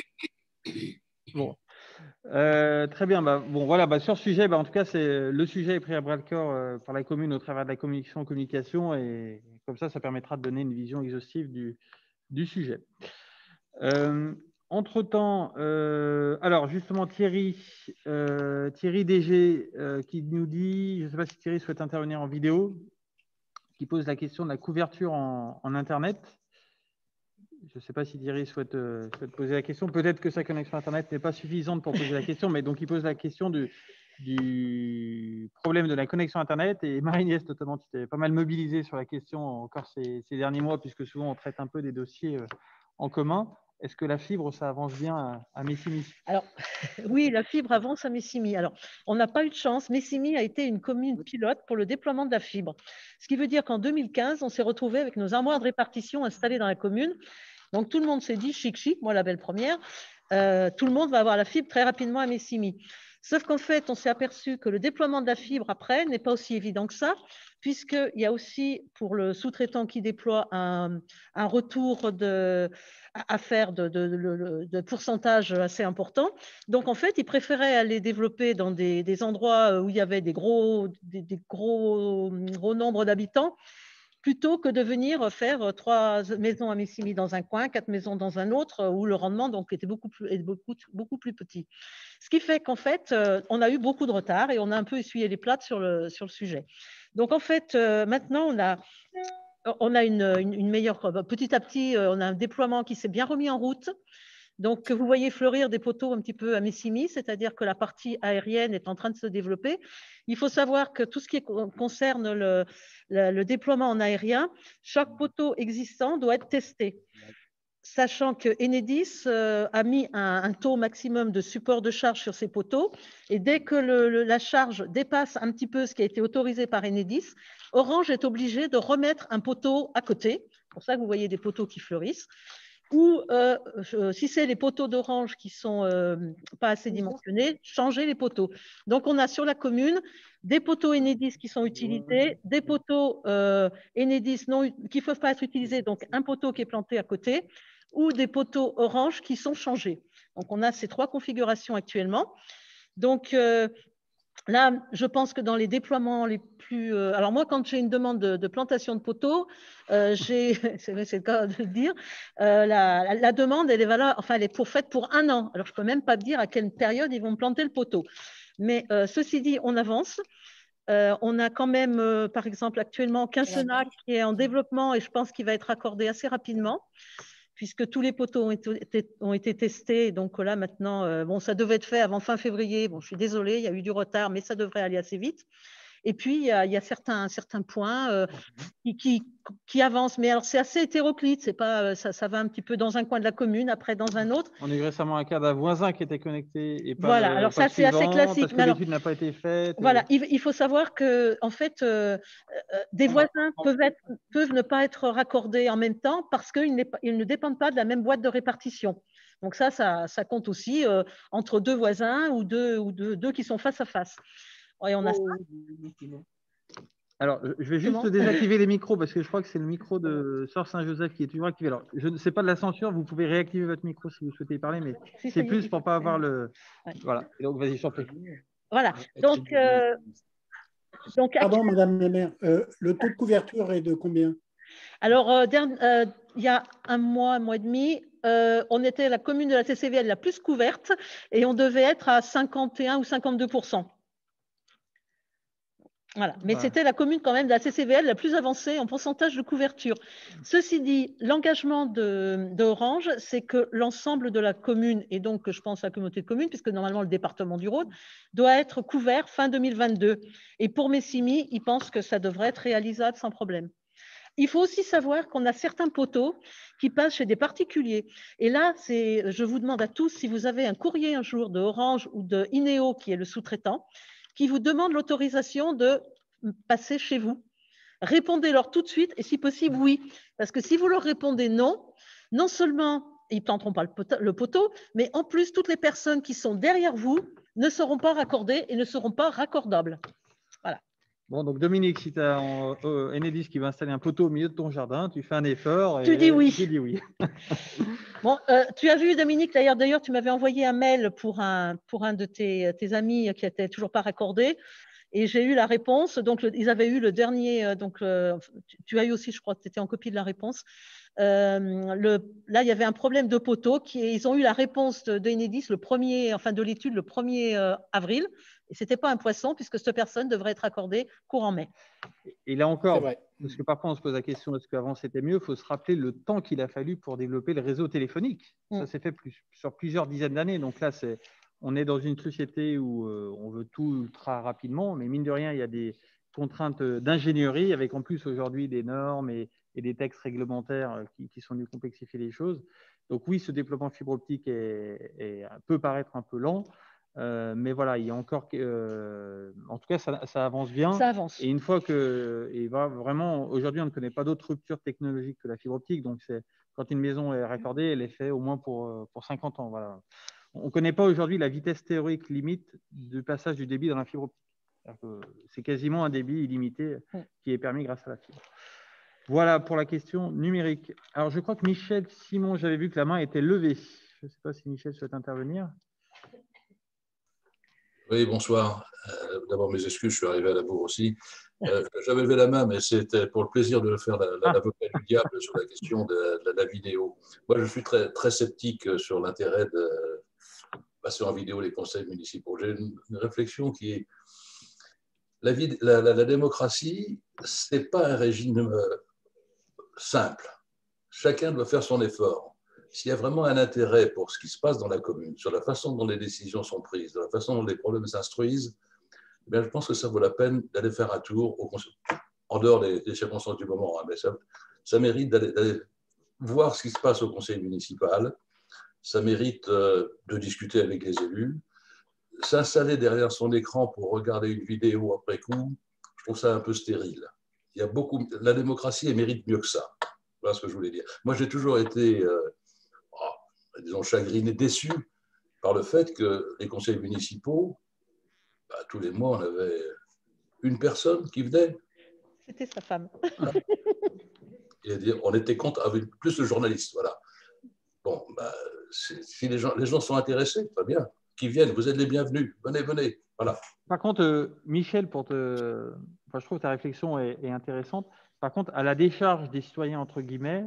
Bon. Très bien. Bon, voilà. Sur ce sujet, en tout cas, le sujet est pris à bras le corps par la commune au travers de la communication, et comme ça permettra de donner une vision exhaustive du sujet. Entre-temps, alors justement, Thierry DG qui nous dit, je ne sais pas si Thierry souhaite intervenir en vidéo, qui pose la question de la couverture en Internet. Je ne sais pas si Thierry souhaite poser la question. Peut-être que sa connexion Internet n'est pas suffisante pour poser la question, mais donc il pose la question du problème de la connexion Internet. Et Marie-Agnès, notamment, tu t'es pas mal mobilisée sur la question encore ces derniers mois, puisque souvent on traite un peu des dossiers en commun. Est-ce que la fibre, ça avance bien à Messigny? Alors, oui, la fibre avance à Messigny. Alors, on n'a pas eu de chance. Messigny a été une commune pilote pour le déploiement de la fibre. Ce qui veut dire qu'en 2015, on s'est retrouvé avec nos armoires de répartition installées dans la commune. Donc, tout le monde s'est dit chic, moi la belle première, tout le monde va avoir la fibre très rapidement à Messigny. Sauf qu'en fait, on s'est aperçu que le déploiement de la fibre après n'est pas aussi évident que ça, puisqu'il y a aussi pour le sous-traitant qui déploie un retour à faire de pourcentage assez important. Donc, en fait, il préférait aller développer dans des endroits où il y avait des gros nombres d'habitants, plutôt que de venir faire 3 maisons à Messigny dans un coin, 4 maisons dans un autre, où le rendement donc, était beaucoup plus petit. Ce qui fait qu'en fait, on a eu beaucoup de retard et on a un peu essuyé les plates sur le sujet. Donc, en fait, maintenant, on a une meilleure… Petit à petit, on a un déploiement qui s'est bien remis en route. Donc, vous voyez fleurir des poteaux un petit peu à Messigny, c'est-à-dire que la partie aérienne est en train de se développer. Il faut savoir que tout ce qui concerne le déploiement en aérien, chaque poteau existant doit être testé. Sachant que Enedis a mis un taux maximum de support de charge sur ces poteaux, et dès que la charge dépasse un petit peu ce qui a été autorisé par Enedis, Orange est obligé de remettre un poteau à côté. C'est pour ça que vous voyez des poteaux qui fleurissent. Ou si c'est les poteaux d'Orange qui ne sont pas assez dimensionnés, changer les poteaux. Donc, on a sur la commune des poteaux Enedis qui sont utilisés, des poteaux Enedis qui ne peuvent pas être utilisés, donc un poteau qui est planté à côté, ou des poteaux Orange qui sont changés. Donc, on a ces 3 configurations actuellement. Donc, là, je pense que dans les déploiements les plus… alors moi, quand j'ai une demande de plantation de poteaux, c'est le cas de le dire, la demande, elle est faite pour 1 an. Alors, je ne peux même pas dire à quelle période ils vont me planter le poteau. Mais ceci dit, on avance. On a quand même, par exemple, actuellement Quincenac qui est en développement et je pense qu'il va être accordé assez rapidement, puisque tous les poteaux ont été testés. Donc là, maintenant, bon, ça devait être fait avant fin février. Bon, je suis désolée, il y a eu du retard, mais ça devrait aller assez vite. Et puis, il y a certains points qui avancent. Mais alors, c'est assez hétéroclite. C'est pas, ça va un petit peu dans un coin de la commune, après dans un autre. On a eu récemment un cas d'un voisin qui était connecté et pas voilà, alors ça, c'est assez classique. Parce que l'étude n'a pas été faite. Voilà, il faut savoir que, en fait, des voisins peuvent ne pas être raccordés en même temps parce qu'ils ne dépendent pas de la même boîte de répartition. Donc ça compte aussi entre deux voisins ou deux qui sont face à face. Et on a ça. Alors, je vais juste désactiver les micros parce que je crois que c'est le micro de Sœur Saint-Joseph qui est toujours activé. Alors, je ne sais pas de la censure, vous pouvez réactiver votre micro si vous souhaitez parler, mais c'est plus pour ne pas avoir le… Ouais. Voilà, et donc vas-y, je t'en prie. Voilà, donc… Pardon, Madame la maire, le taux de couverture est de combien? Alors, il y a un mois et demi, on était la commune de la TCVL la plus couverte et on devait être à 51 ou 52%. Voilà. Mais c'était la commune quand même de la TCVL la plus avancée en pourcentage de couverture. Ceci dit, l'engagement d'Orange, c'est que l'ensemble de la commune, et donc je pense à la communauté de communes, puisque normalement le département du Rhône, doit être couvert fin 2022. Et pour Messimy, ils pensent que ça devrait être réalisable sans problème. Il faut aussi savoir qu'on a certains poteaux qui passent chez des particuliers. Et là, je vous demande à tous, si vous avez un courrier un jour de Orange ou de Ineo, qui est le sous-traitant, qui vous demande l'autorisation de passer chez vous. Répondez-leur tout de suite et si possible, oui. Parce que si vous leur répondez non, non seulement ils ne planteront pas le poteau, mais en plus, toutes les personnes qui sont derrière vous ne seront pas raccordées et ne seront pas raccordables. Voilà. Bon, donc Dominique, si tu as Enedis qui va installer un poteau au milieu de ton jardin, tu fais un effort. Tu dis oui. Tu dis oui. Bon, tu as vu, Dominique, d'ailleurs, tu m'avais envoyé un mail pour un de tes amis qui n'était toujours pas raccordé. Et j'ai eu la réponse. Donc, ils avaient eu le dernier. Tu as eu aussi, je crois, tu étais en copie de la réponse. Là, il y avait un problème de poteau. Ils ont eu la réponse d'Enedis de l'étude le 1er avril. Et ce n'était pas un poisson, puisque cette personne devrait être accordée courant mai. Et là encore, parce que parfois on se pose la question est-ce qu'avant c'était mieux, il faut se rappeler le temps qu'il a fallu pour développer le réseau téléphonique. Ça s'est fait sur plusieurs dizaines d'années. Donc là, on est dans une société où on veut tout ultra rapidement, mais mine de rien, il y a des contraintes d'ingénierie avec en plus aujourd'hui des normes et des textes réglementaires qui sont venus complexifier les choses. Donc oui, ce développement fibre optique peut paraître un peu lent. Mais voilà, il y a encore, en tout cas, ça avance bien. Ça avance. Et une fois vraiment, aujourd'hui, on ne connaît pas d'autre rupture technologique que la fibre optique. Donc, quand une maison est raccordée, elle est faite au moins pour 50 ans. Voilà. On ne connaît pas aujourd'hui la vitesse théorique limite du passage du débit dans la fibre optique. C'est quasiment un débit illimité qui est permis grâce à la fibre. Voilà pour la question numérique. Alors, je crois que Michel Simon, j'avais vu que la main était levée. Je ne sais pas si Michel souhaite intervenir. Oui, bonsoir. D'abord, mes excuses, je suis arrivé à la bourre aussi. J'avais levé la main, mais c'était pour le plaisir de faire l'avocat du diable sur la question de la vidéo. Moi, je suis très, très sceptique sur l'intérêt de passer en vidéo les conseils municipaux. J'ai une réflexion qui est la démocratie, ce n'est pas un régime simple. Chacun doit faire son effort. S'il y a vraiment un intérêt pour ce qui se passe dans la commune, sur la façon dont les décisions sont prises, de la façon dont les problèmes s'instruisent, eh bien, je pense que ça vaut la peine d'aller faire un tour, en dehors des circonstances du moment. Hein, mais ça mérite d'aller voir ce qui se passe au conseil municipal, ça mérite de discuter avec les élus, s'installer derrière son écran pour regarder une vidéo après coup, je trouve ça un peu stérile. La démocratie, elle mérite mieux que ça. Voilà ce que je voulais dire. Moi, j'ai toujours été... disons, chagriné, déçu par le fait que les conseils municipaux, tous les mois, on avait une personne qui venait. C'était sa femme. Et on était contre, avec plus de journalistes. Voilà. Bon, si les gens sont intéressés, pas bien. Qui viennent, vous êtes les bienvenus. Venez. Voilà. Par contre, Michel, je trouve que ta réflexion est intéressante. Par contre, à la décharge des citoyens, entre guillemets,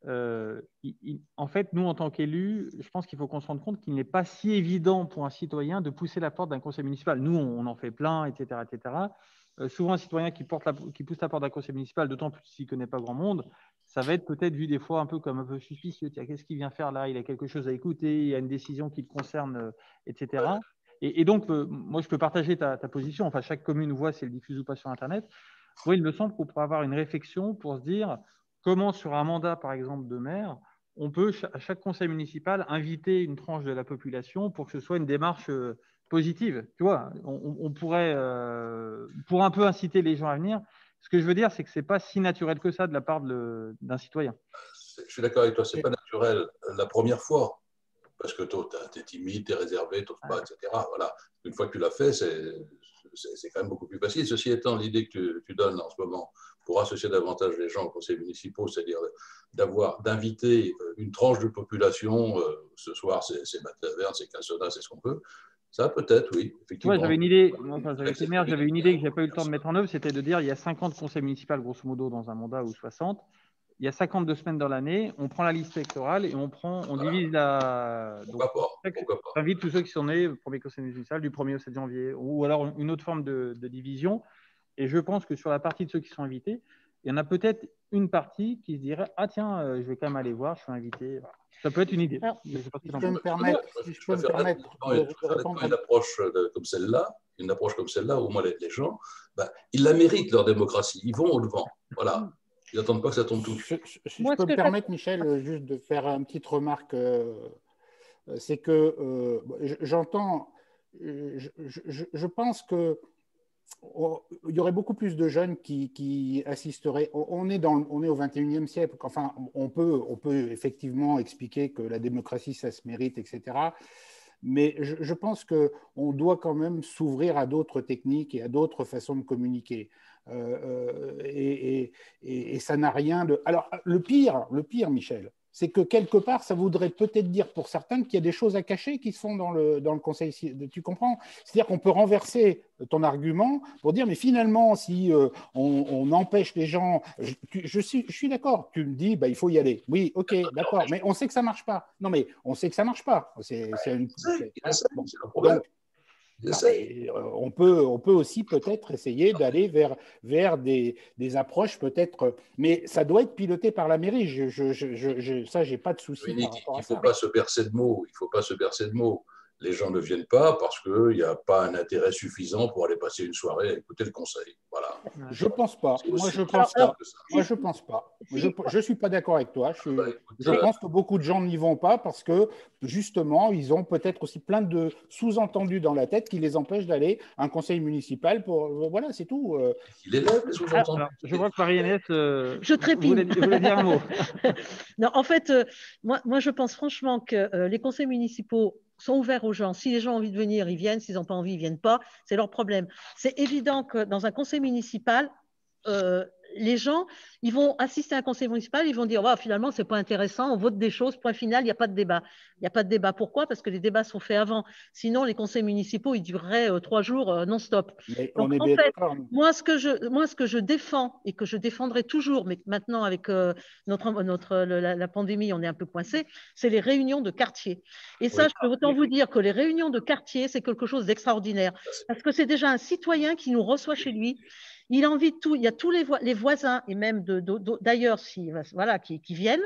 en fait, nous, en tant qu'élus, je pense qu'il faut qu'on se rende compte qu'il n'est pas si évident pour un citoyen de pousser la porte d'un conseil municipal. Nous, on en fait plein, etc. etc. Souvent, un citoyen qui pousse la porte d'un conseil municipal, d'autant plus s'il ne connaît pas grand monde, ça va être peut-être vu des fois un peu comme un peu suspicieux. Tiens, qu'est-ce qu'il vient faire là? Il a quelque chose à écouter, il y a une décision qui le concerne, etc. Et donc, moi, je peux partager ta position. Enfin, chaque commune voit si elle diffuse ou pas sur Internet. Oui, il me semble qu'on pourrait avoir une réflexion pour se dire comment, sur un mandat, par exemple, de maire, on peut, à chaque conseil municipal, inviter une tranche de la population pour que ce soit une démarche positive. Tu vois, on pourrait, pour un peu inciter les gens à venir. Ce que je veux dire, c'est que ce n'est pas si naturel que ça de la part d'un citoyen. Je suis d'accord avec toi, ce n'est pas naturel la première fois, parce que tu es timide, tu es réservé, tu n'oses pas, etc. Voilà. Une fois que tu l'as fait, c'est quand même beaucoup plus facile. Ceci étant, l'idée que tu donnes en ce moment pour associer davantage les gens aux conseils municipaux, c'est-à-dire d'inviter une tranche de population, ce soir c'est Matt-Laverne, c'est Cassona, c'est ce qu'on peut, ça peut-être, oui, effectivement. Ouais, j'avais une idée, j'avais été maire, j'avais une idée que je n'ai pas eu le temps de mettre en œuvre, c'était de dire il y a 50 conseils municipaux, grosso modo, dans un mandat, ou 60. Il y a 52 semaines dans l'année, on prend la liste électorale et on divise la. Pourquoi pas, on invite tous ceux qui sont nés au premier conseil municipal du 1er au 7 janvier, ou alors une autre forme de division. Et je pense que sur la partie de ceux qui sont invités, il y en a peut-être une partie qui se dirait ah tiens, je vais quand même aller voir, je suis invité. Ça peut être une idée. Si je peux me permettre, une approche comme celle-là, au moins les gens, ils la méritent leur démocratie, ils vont au devant. Voilà. Ils n'attendent pas que ça tombe tout de suite. Si je peux me permettre, Michel, juste de faire une petite remarque, c'est que j'entends, je pense que il y aurait beaucoup plus de jeunes qui assisteraient. On est au 21e siècle. Enfin, on peut effectivement expliquer que la démocratie, ça se mérite, etc. Mais je pense qu'on doit quand même s'ouvrir à d'autres techniques et à d'autres façons de communiquer. Et ça n'a rien de… Alors, le pire, Michel, c'est que quelque part, ça voudrait peut-être dire pour certains qu'il y a des choses à cacher qui sont dans le conseil. Tu comprends? C'est-à-dire qu'on peut renverser ton argument pour dire, mais finalement, si on empêche les gens… Je suis d'accord, tu me dis, il faut y aller. Oui, ok, d'accord, mais on sait que ça ne marche pas. Non, mais on sait que ça ne marche pas. C'est le problème. On peut aussi peut-être essayer d'aller vers des approches peut-être, mais ça doit être piloté par la mairie. Ça, j'ai pas de souci. Il ne faut pas se bercer de mots. Il faut pas se bercer de mots. Les gens ne viennent pas parce qu'il n'y a pas un intérêt suffisant pour aller passer une soirée à écouter le conseil. Voilà. Je ne pense pas. Moi, je pense pas. Je pense pas. Je ne suis pas d'accord avec toi. Je pense que beaucoup de gens n'y vont pas parce que, justement, ils ont peut-être aussi plein de sous-entendus dans la tête qui les empêchent d'aller à un conseil municipal pour… Voilà, c'est tout. Il élève les sous-entendus. Je vois que Marie-Agnès je trépine. voulait dire un mot. Non, en fait, moi, je pense franchement que les conseils municipaux sont ouverts aux gens. Si les gens ont envie de venir, ils viennent. S'ils n'ont pas envie, ils ne viennent pas. C'est leur problème. C'est évident que dans un conseil municipal, les gens, ils vont assister à un conseil municipal, ils vont dire finalement, ce n'est pas intéressant, on vote des choses, point final, il n'y a pas de débat. Il n'y a pas de débat. Pourquoi? Parce que les débats sont faits avant. Sinon, les conseils municipaux, ils dureraient 3 jours non-stop. Donc, en fait, moi, ce que je défends et que je défendrai toujours, mais maintenant, avec la pandémie, on est un peu coincé, c'est les réunions de quartier. Et ça, je peux autant vous dire que les réunions de quartier, c'est quelque chose d'extraordinaire. Parce que c'est déjà un citoyen qui nous reçoit chez lui. Il invite tout, il y a tous les voisins et même d'ailleurs qui viennent.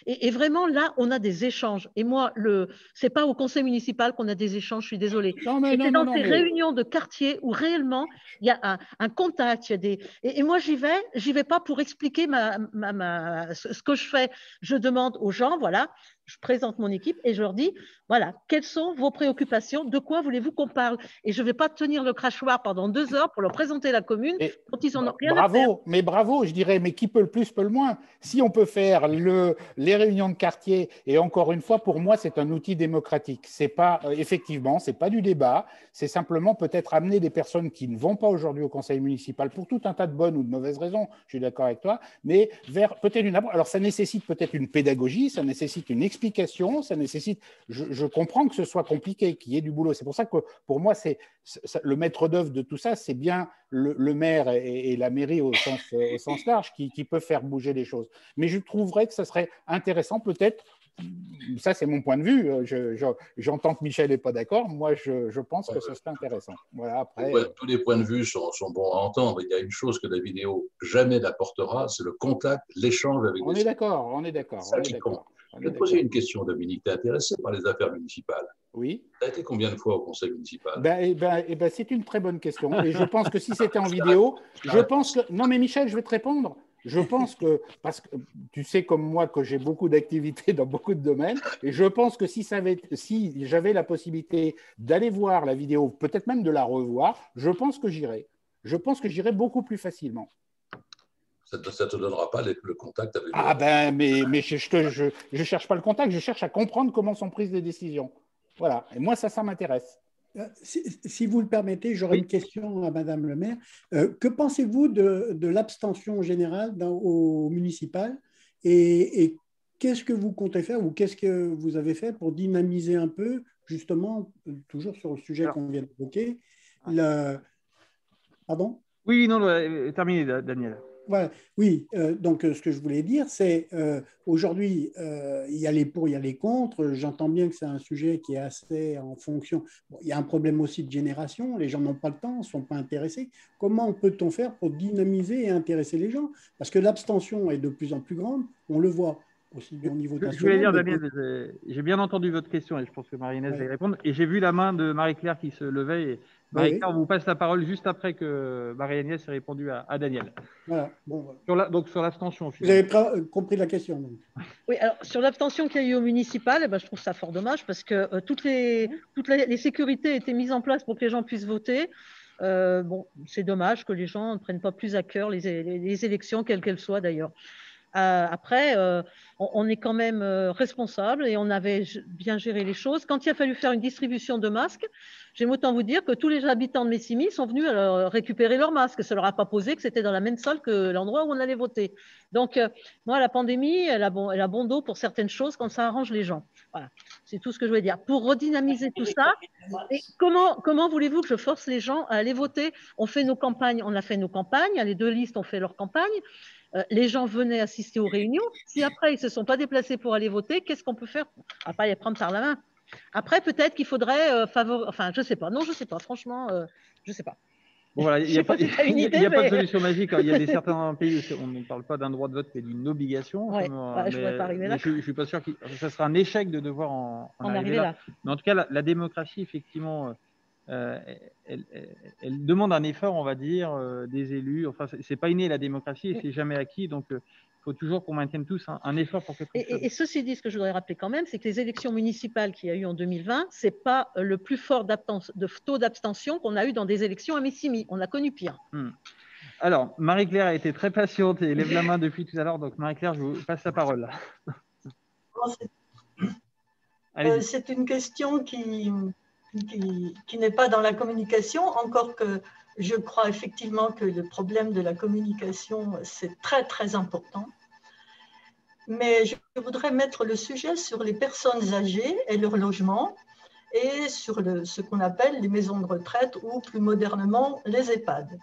Et vraiment, là, on a des échanges. Et moi, ce n'est pas au conseil municipal qu'on a des échanges, je suis désolée. C'est dans ces réunions de quartier où réellement, il y a un contact. Et moi, j'y vais pas pour expliquer ce que je fais. Je demande aux gens, voilà, je présente mon équipe et je leur dis, voilà, quelles sont vos préoccupations, de quoi voulez-vous qu'on parle? Et je ne vais pas tenir le crachoir pendant 2 heures pour leur présenter la commune dont ils n'en ont rien à faire. Mais bravo, je dirais, mais qui peut le plus, peut le moins. Si on peut faire les réunions de quartier, et encore une fois, pour moi, c'est un outil démocratique. C'est pas, effectivement, ce n'est pas du débat, c'est simplement peut-être amener des personnes qui ne vont pas aujourd'hui au conseil municipal pour tout un tas de bonnes ou de mauvaises raisons, je suis d'accord avec toi, mais vers peut-être une approche. Alors, ça nécessite peut-être une pédagogie, ça nécessite une explication l'explication, ça nécessite. Je comprends que ce soit compliqué, qu'il y ait du boulot. C'est pour ça que pour moi, le maître d'œuvre de tout ça, c'est bien le maire et la mairie au sens large qui peut faire bouger les choses. Mais je trouverais que ça serait intéressant peut-être. Ça, c'est mon point de vue. J'entends que Michel n'est pas d'accord. Moi, je pense que ce serait intéressant. Voilà, après, tous les points de vue sont bons à entendre. Il y a une chose que la vidéo jamais n'apportera, c'est le contact, l'échange avec les On est d'accord. Ça qui compte. Je vais te poser une question, Dominique. Tu es intéressé par les affaires municipales? Oui. Tu as été combien de fois au conseil municipal? C'est une très bonne question. Et je pense que si c'était en vidéo, je pense que… Non, mais Michel, je vais te répondre. Je pense que, parce que tu sais comme moi que j'ai beaucoup d'activités dans beaucoup de domaines, et je pense que si j'avais la possibilité d'aller voir la vidéo, peut-être même de la revoir, je pense que j'irais. Je pense que j'irais beaucoup plus facilement. Ça ne te donnera pas le contact avec… Mais je cherche pas le contact, je cherche à comprendre comment sont prises les décisions. Voilà. Et moi, ça m'intéresse. Si vous le permettez, j'aurais une question à Madame le maire. Que pensez-vous de l'abstention générale au municipal et qu'est-ce que vous comptez faire ou qu'est-ce que vous avez fait pour dynamiser un peu, justement, toujours sur le sujet qu'on vient d'évoquer, Pardon ? Oui, non, terminé, Daniel. Voilà. Oui, donc ce que je voulais dire, c'est aujourd'hui, il y a les pour, il y a les contre. J'entends bien que c'est un sujet qui est assez en fonction. Bon, il y a un problème aussi de génération. Les gens n'ont pas le temps, ne sont pas intéressés. Comment peut-on faire pour dynamiser et intéresser les gens? Parce que l'abstention est de plus en plus grande. On le voit aussi bien au niveau national. Je voulais dire, Daniel, j'ai bien entendu votre question et je pense que Marie-Inès va y répondre. Et j'ai vu la main de Marie-Claire qui se levait. Et Marie-Claire, on vous passe la parole juste après que Marie-Agnès ait répondu à Daniel. Voilà. Bon, donc sur l'abstention. Vous avez compris la question. Donc. Oui, alors sur l'abstention qu'il y a eu au municipal, je trouve ça fort dommage parce que toutes les sécurités étaient mises en place pour que les gens puissent voter. C'est dommage que les gens ne prennent pas plus à cœur les élections, quelles qu'elles soient d'ailleurs. Après, on est quand même responsable et on avait bien géré les choses. Quand il a fallu faire une distribution de masques, j'aime autant vous dire que tous les habitants de Messigny sont venus récupérer leurs masques. Ça ne leur a pas posé que c'était dans la même salle que l'endroit où on allait voter. Donc, moi, la pandémie, elle a bon dos pour certaines choses quand ça arrange les gens. Voilà, c'est tout ce que je voulais dire. Pour redynamiser tout ça, et comment voulez-vous que je force les gens à aller voter? On fait nos campagnes, on a fait nos campagnes, les deux listes ont fait leur campagne. Les gens venaient assister aux réunions. Si après, ils ne se sont pas déplacés pour aller voter, qu'est-ce qu'on peut faire? On ne va pas les prendre par la main. Après, peut-être qu'il faudrait Enfin, je ne sais pas. Non, je ne sais pas. Franchement, je ne sais pas. Bon, voilà, il n'y a pas de solution magique. Il y a certains pays où on ne parle pas d'un droit de vote, mais d'une obligation. Ouais, je ne pourrais pas arriver là. Je ne suis pas sûr que ça sera un échec de devoir en arriver là. Mais en tout cas, la démocratie, effectivement… elle demande un effort, on va dire, des élus. Enfin, c'est pas inné la démocratie et c'est jamais acquis. Donc, il faut toujours qu'on maintienne tous un effort pour que. Et ceci dit, ce que je voudrais rappeler quand même, c'est que les élections municipales qu'il y a eu en 2020, c'est pas le plus fort taux d'abstention qu'on a eu dans des élections à Messigny. On a connu pire. Alors, Marie-Claire a été très patiente et lève la main depuis tout à l'heure. Donc, Marie-Claire, je vous passe la parole. C'est une question qui n'est pas dans la communication, encore que je crois effectivement que le problème de la communication, c'est très, très important. Mais je voudrais mettre le sujet sur les personnes âgées et leur logement et sur ce qu'on appelle les maisons de retraite ou plus modernement les EHPAD.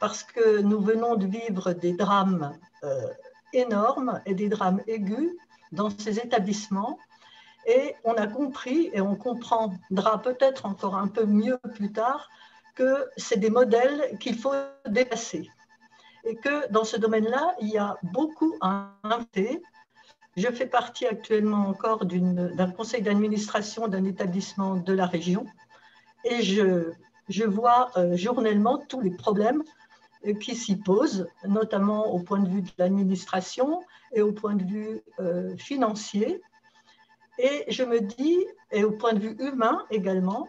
Parce que nous venons de vivre des drames énormes et des drames aigus dans ces établissements. Et on a compris, et on comprendra peut-être encore un peu mieux plus tard, que c'est des modèles qu'il faut dépasser. Et que dans ce domaine-là, il y a beaucoup à inventer. Je fais partie actuellement encore d'un conseil d'administration d'un établissement de la région. Et je vois journellement tous les problèmes qui s'y posent, notamment au point de vue de l'administration et au point de vue financier. Et je me dis, et au point de vue humain également,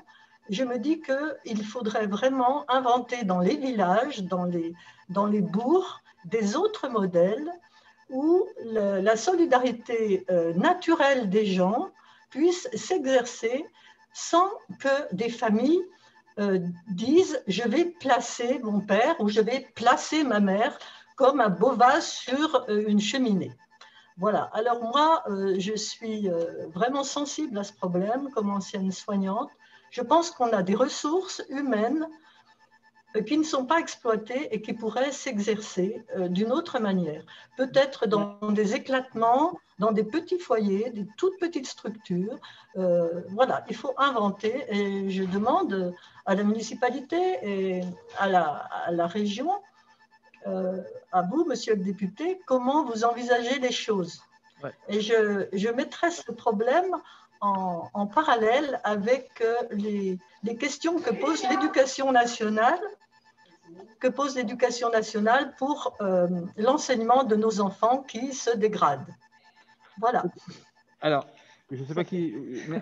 je me dis qu'il faudrait vraiment inventer dans les villages, dans les bourgs, des autres modèles où la solidarité naturelle des gens puisse s'exercer sans que des familles disent « je vais placer mon père ou je vais placer ma mère comme un beau vase sur une cheminée ». Voilà. Alors moi, je suis vraiment sensible à ce problème comme ancienne soignante. Je pense qu'on a des ressources humaines qui ne sont pas exploitées et qui pourraient s'exercer d'une autre manière. Peut-être dans des éclatements, dans des petits foyers, des toutes petites structures. Voilà, il faut inventer et je demande à la municipalité et à la région, à vous, monsieur le député, comment vous envisagez les choses. Ouais. Et je mettrai ce problème en parallèle avec les questions que pose l'éducation nationale pour l'enseignement de nos enfants qui se dégradent. Voilà. Alors, je ne sais pas qui.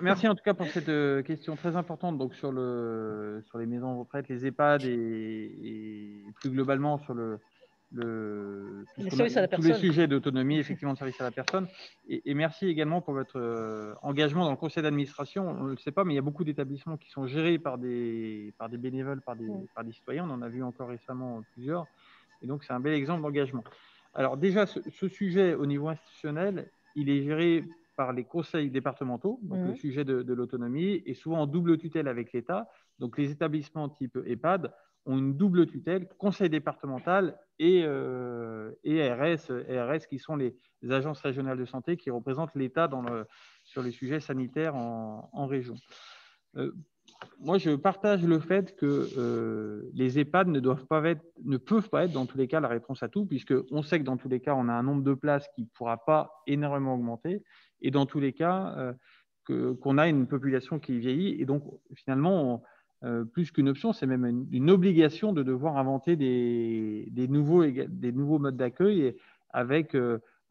Merci en tout cas pour cette question très importante donc sur les maisons de retraite, les EHPAD et plus globalement sur tous les sujets d'autonomie, effectivement, de service à la personne. Et merci également pour votre engagement dans le conseil d'administration. On ne le sait pas, mais il y a beaucoup d'établissements qui sont gérés par des bénévoles, par des citoyens. On en a vu encore récemment plusieurs. Et donc, c'est un bel exemple d'engagement. Alors déjà, ce sujet au niveau institutionnel, il est géré par les conseils départementaux, donc le sujet de l'autonomie, est souvent en double tutelle avec l'État. Donc, les établissements type EHPAD ont une double tutelle, conseil départemental et ARS, qui sont les agences régionales de santé qui représentent l'État sur les sujets sanitaires en région. Moi, je partage le fait que les EHPAD ne peuvent pas être dans tous les cas la réponse à tout, puisqu'on sait que dans tous les cas, on a un nombre de places qui ne pourra pas énormément augmenter, et dans tous les cas, qu'on a une population qui vieillit, et donc finalement, plus qu'une option, c'est même une obligation de devoir inventer des nouveaux modes d'accueil avec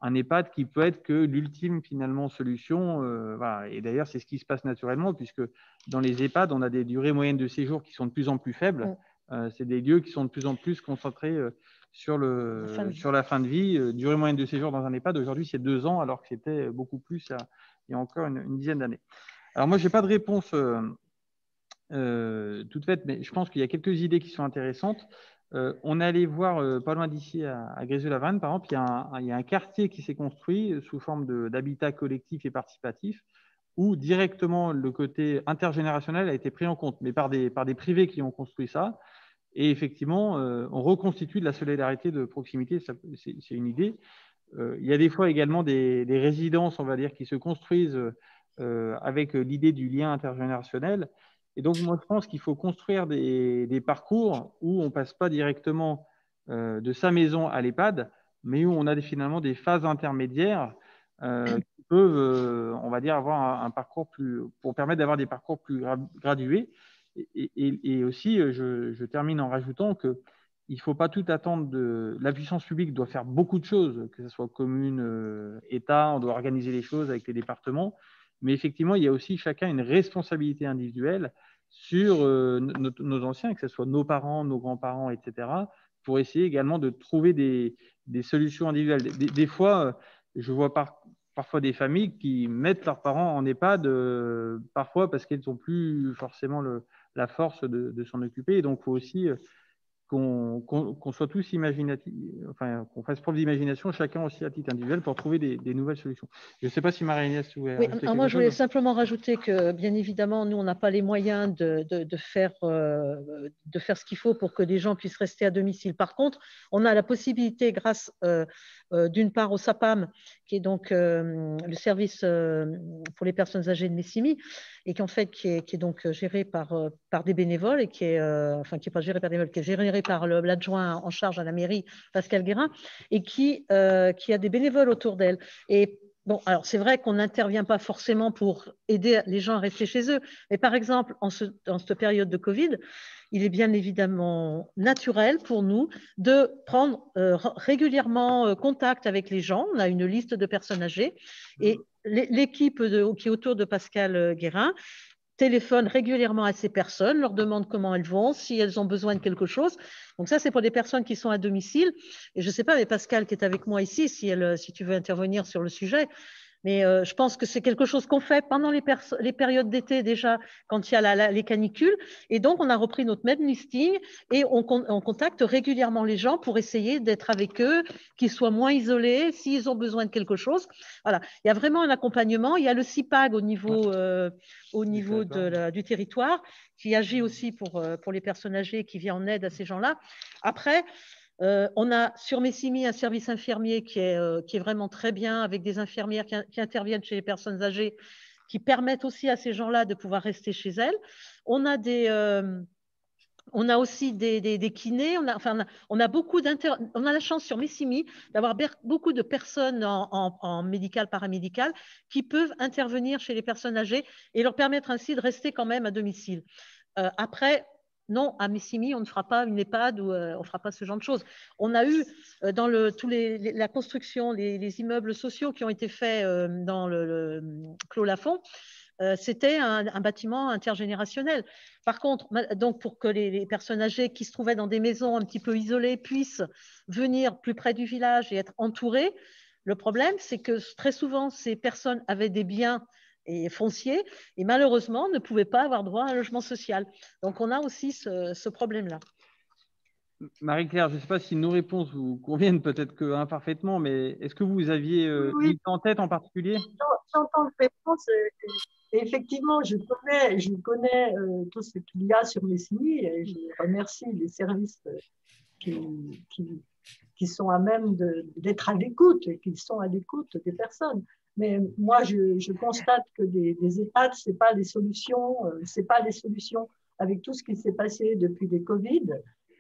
un EHPAD qui peut être que l'ultime finalement solution. Voilà. Et d'ailleurs, c'est ce qui se passe naturellement, puisque dans les EHPAD, on a des durées moyennes de séjour qui sont de plus en plus faibles. C'est des lieux qui sont de plus en plus concentrés sur la fin de vie. Durée moyenne de séjour dans un EHPAD, aujourd'hui, c'est 2 ans, alors que c'était beaucoup plus il y a encore une dizaine d'années. Alors moi, je n'ai pas de réponse toute faite, mais je pense qu'il y a quelques idées qui sont intéressantes. On est allé voir, pas loin d'ici, à Grézu-la-Varenne, par exemple, il y a un quartier qui s'est construit sous forme d'habitat collectif et participatif, où directement le côté intergénérationnel a été pris en compte, mais par des privés qui ont construit ça. Et effectivement, on reconstitue de la solidarité de proximité, c'est une idée. Il y a des fois également des résidences, on va dire, qui se construisent avec l'idée du lien intergénérationnel. Et donc, moi, je pense qu'il faut construire des parcours où on ne passe pas directement de sa maison à l'EHPAD, mais où on a finalement des phases intermédiaires qui peuvent, on va dire, avoir un parcours pour permettre d'avoir des parcours plus gradués. Et aussi, je termine en rajoutant qu'il ne faut pas tout attendre la puissance publique doit faire beaucoup de choses, que ce soit commune, État, on doit organiser les choses avec les départements. Mais effectivement, il y a aussi chacun une responsabilité individuelle sur nos anciens, que ce soit nos parents, nos grands-parents, etc., pour essayer également de trouver des solutions individuelles. Des fois, je vois parfois des familles qui mettent leurs parents en EHPAD, parfois parce qu'elles n'ont plus forcément la force de s'en occuper. Et donc, il faut aussi qu'on soit tous imaginatifs, enfin, qu'on fasse preuve d'imagination, chacun aussi à titre individuel, pour trouver des nouvelles solutions. Je ne sais pas si Marie-Agnès voulait rajouter quelque chose. Moi, je voulais simplement rajouter que, bien évidemment, nous, on n'a pas les moyens de faire ce qu'il faut pour que les gens puissent rester à domicile. Par contre, on a la possibilité, grâce d'une part au SAPAM, qui est donc le service pour les personnes âgées de Messimy, et qui est donc géré par des bénévoles, et qui est pas géré par des bénévoles, qui est géré par l'adjoint en charge à la mairie, Pascal Guérin, et qui a des bénévoles autour d'elle. Et bon, alors c'est vrai qu'on n'intervient pas forcément pour aider les gens à rester chez eux, mais par exemple, en cette période de Covid, il est bien évidemment naturel pour nous de prendre régulièrement contact avec les gens. On a une liste de personnes âgées, et l'équipe qui est autour de Pascal Guérin téléphone régulièrement à ces personnes, leur demande comment elles vont, si elles ont besoin de quelque chose. Donc ça, c'est pour des personnes qui sont à domicile. Et je ne sais pas, mais Pascal qui est avec moi ici, si tu veux intervenir sur le sujet, Mais je pense que c'est quelque chose qu'on fait pendant les périodes d'été déjà, quand il y a les canicules. Et donc, on a repris notre même listing et on contacte régulièrement les gens pour essayer d'être avec eux, qu'ils soient moins isolés, s'ils ont besoin de quelque chose. Voilà, il y a vraiment un accompagnement. Il y a le CIPAG au niveau du territoire qui agit aussi pour les personnes âgées, qui vient en aide à ces gens-là. Après, on a sur Messimy un service infirmier qui est vraiment très bien, avec des infirmières qui interviennent chez les personnes âgées, qui permettent aussi à ces gens-là de pouvoir rester chez elles. On a aussi des kinés. On a la chance sur Messimy d'avoir beaucoup de personnes en médical, paramédical, qui peuvent intervenir chez les personnes âgées et leur permettre ainsi de rester quand même à domicile. Après, non, à Messimy, on ne fera pas une EHPAD ou on ne fera pas ce genre de choses. On a eu dans la construction, les immeubles sociaux qui ont été faits dans le Clos Lafont, c'était un bâtiment intergénérationnel. Par contre, donc pour que les personnes âgées qui se trouvaient dans des maisons un petit peu isolées puissent venir plus près du village et être entourées, le problème, c'est que très souvent, ces personnes avaient des biens et fonciers et malheureusement ne pouvaient pas avoir droit à un logement social. Donc, on a aussi ce problème-là. Marie-Claire, je ne sais pas si nos réponses vous conviennent, peut-être que imparfaitement, mais est-ce que vous aviez une en tête en particulier? J'entends les réponses. Effectivement, je connais tout ce qu'il y a sur Messimy et je remercie les services qui sont à même d'être à l'écoute et qui sont à l'écoute des personnes. Mais moi, je constate que des EHPAD, ce n'est pas les solutions, avec tout ce qui s'est passé depuis les Covid.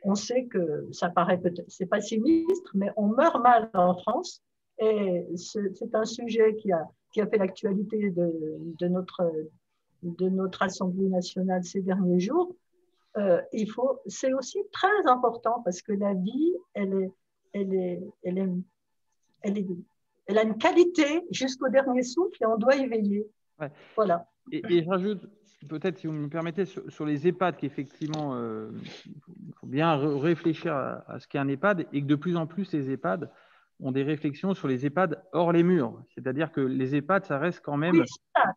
On sait que ça paraît peut-être, c'est pas sinistre, mais on meurt mal en France. Et c'est un sujet qui a fait l'actualité de notre Assemblée nationale ces derniers jours. C'est aussi très important parce que la vie, elle a une qualité jusqu'au dernier souffle et on doit y veiller. Ouais. Voilà. Et je rajoute, peut-être, si vous me permettez, sur les EHPAD, qu'effectivement, il faut bien réfléchir à ce qu'est un EHPAD et que de plus en plus, les EHPAD ont des réflexions sur les EHPAD hors les murs. C'est-à-dire que les EHPAD, ça reste quand même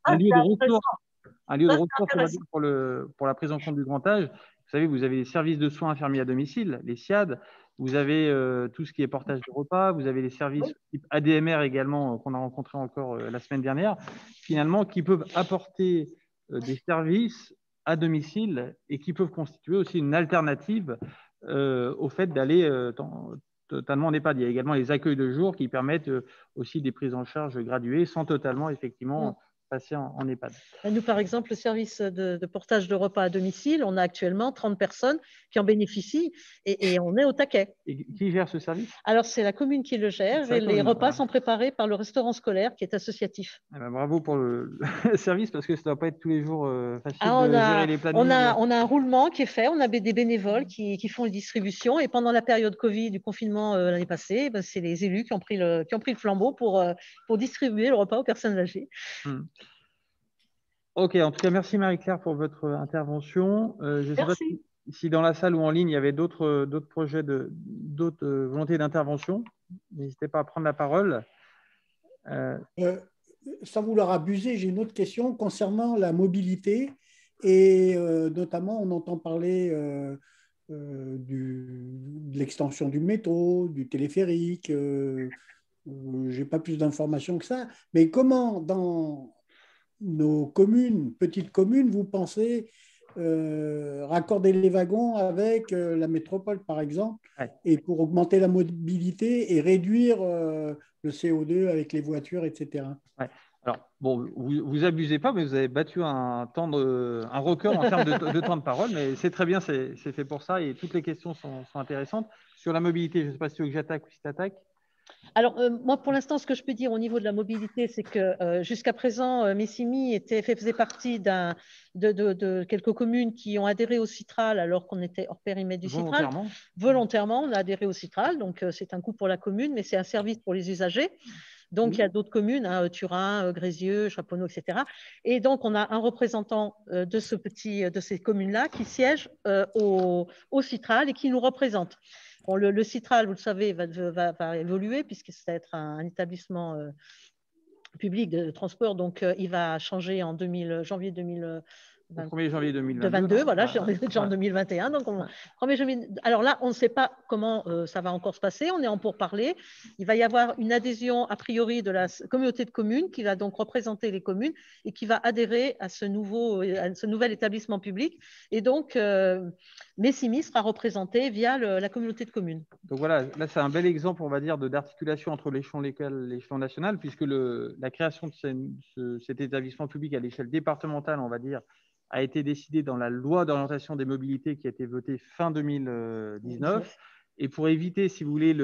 un lieu de ressources. Un lieu de ressources, on va dire, pour la prise en compte du grand âge. Vous savez, vous avez les services de soins infirmiers à domicile, les SIAD, vous avez tout ce qui est portage de repas, vous avez les services type ADMR également, qu'on a rencontré encore la semaine dernière, finalement, qui peuvent apporter des services à domicile et qui peuvent constituer aussi une alternative au fait d'aller totalement en EHPAD. Il y a également les accueils de jour qui permettent aussi des prises en charge graduées sans totalement, effectivement, passer en EHPAD. Nous, par exemple, le service de portage de repas à domicile, on a actuellement 30 personnes qui en bénéficient et on est au taquet. Et qui gère ce service? Alors, c'est la commune qui le gère et les repas sont préparés par le restaurant scolaire qui est associatif. Eh ben, bravo pour le service parce que ça ne doit pas être tous les jours facile de gérer les plannings. On a un roulement qui est fait, on a des bénévoles qui font les distributions et pendant la période Covid, du confinement l'année passée, c'est les élus qui ont pris le flambeau pour distribuer le repas aux personnes âgées. Ok, en tout cas, merci Marie-Claire pour votre intervention. Je ne sais pas si dans la salle ou en ligne, il y avait d'autres projets, d'autres volontés d'intervention. N'hésitez pas à prendre la parole. Sans vouloir abuser, j'ai une autre question concernant la mobilité et notamment on entend parler de l'extension du métro, du téléphérique. Je n'ai pas plus d'informations que ça, mais comment dans nos communes, petites communes, vous pensez raccorder les wagons avec la métropole, par exemple, et pour augmenter la mobilité et réduire le CO2 avec les voitures, etc. Ouais. Alors, bon, vous abusez pas, mais vous avez battu un record en termes de temps de parole, mais c'est très bien, c'est fait pour ça, et toutes les questions sont intéressantes. Sur la mobilité, je ne sais pas si tu veux que j'attaque ou si tu attaques. Alors, moi, pour l'instant, ce que je peux dire au niveau de la mobilité, c'est que jusqu'à présent, Messimy faisait partie de quelques communes qui ont adhéré au Citral alors qu'on était hors périmètre du Citral. Volontairement, on a adhéré au Citral, donc c'est un coût pour la commune, mais c'est un service pour les usagers. Donc, il y a d'autres communes, Turin, Grézieux, Chaponneau, etc. Et donc, on a un représentant de ces communes-là qui siège au Citral et qui nous représente. Bon, le Citral, vous le savez, va évoluer puisque ça va être un établissement public de transport. Donc, il va changer en janvier 2022. Au 1er janvier 2022. Voilà, on est déjà en 2021. Donc, 1er janvier. Alors là, on ne sait pas comment ça va encore se passer. On est en pourparlers. Il va y avoir une adhésion a priori de la communauté de communes qui va donc représenter les communes et qui va adhérer à ce nouvel établissement public. Et donc, Messimy sera représenté via la communauté de communes. Donc voilà, là c'est un bel exemple, on va dire, d'articulation entre l'échelon local et l'échelon national, puisque la création de cet établissement public à l'échelle départementale, on va dire, a été décidée dans la loi d'orientation des mobilités qui a été votée fin 2019. Et pour éviter, si vous voulez,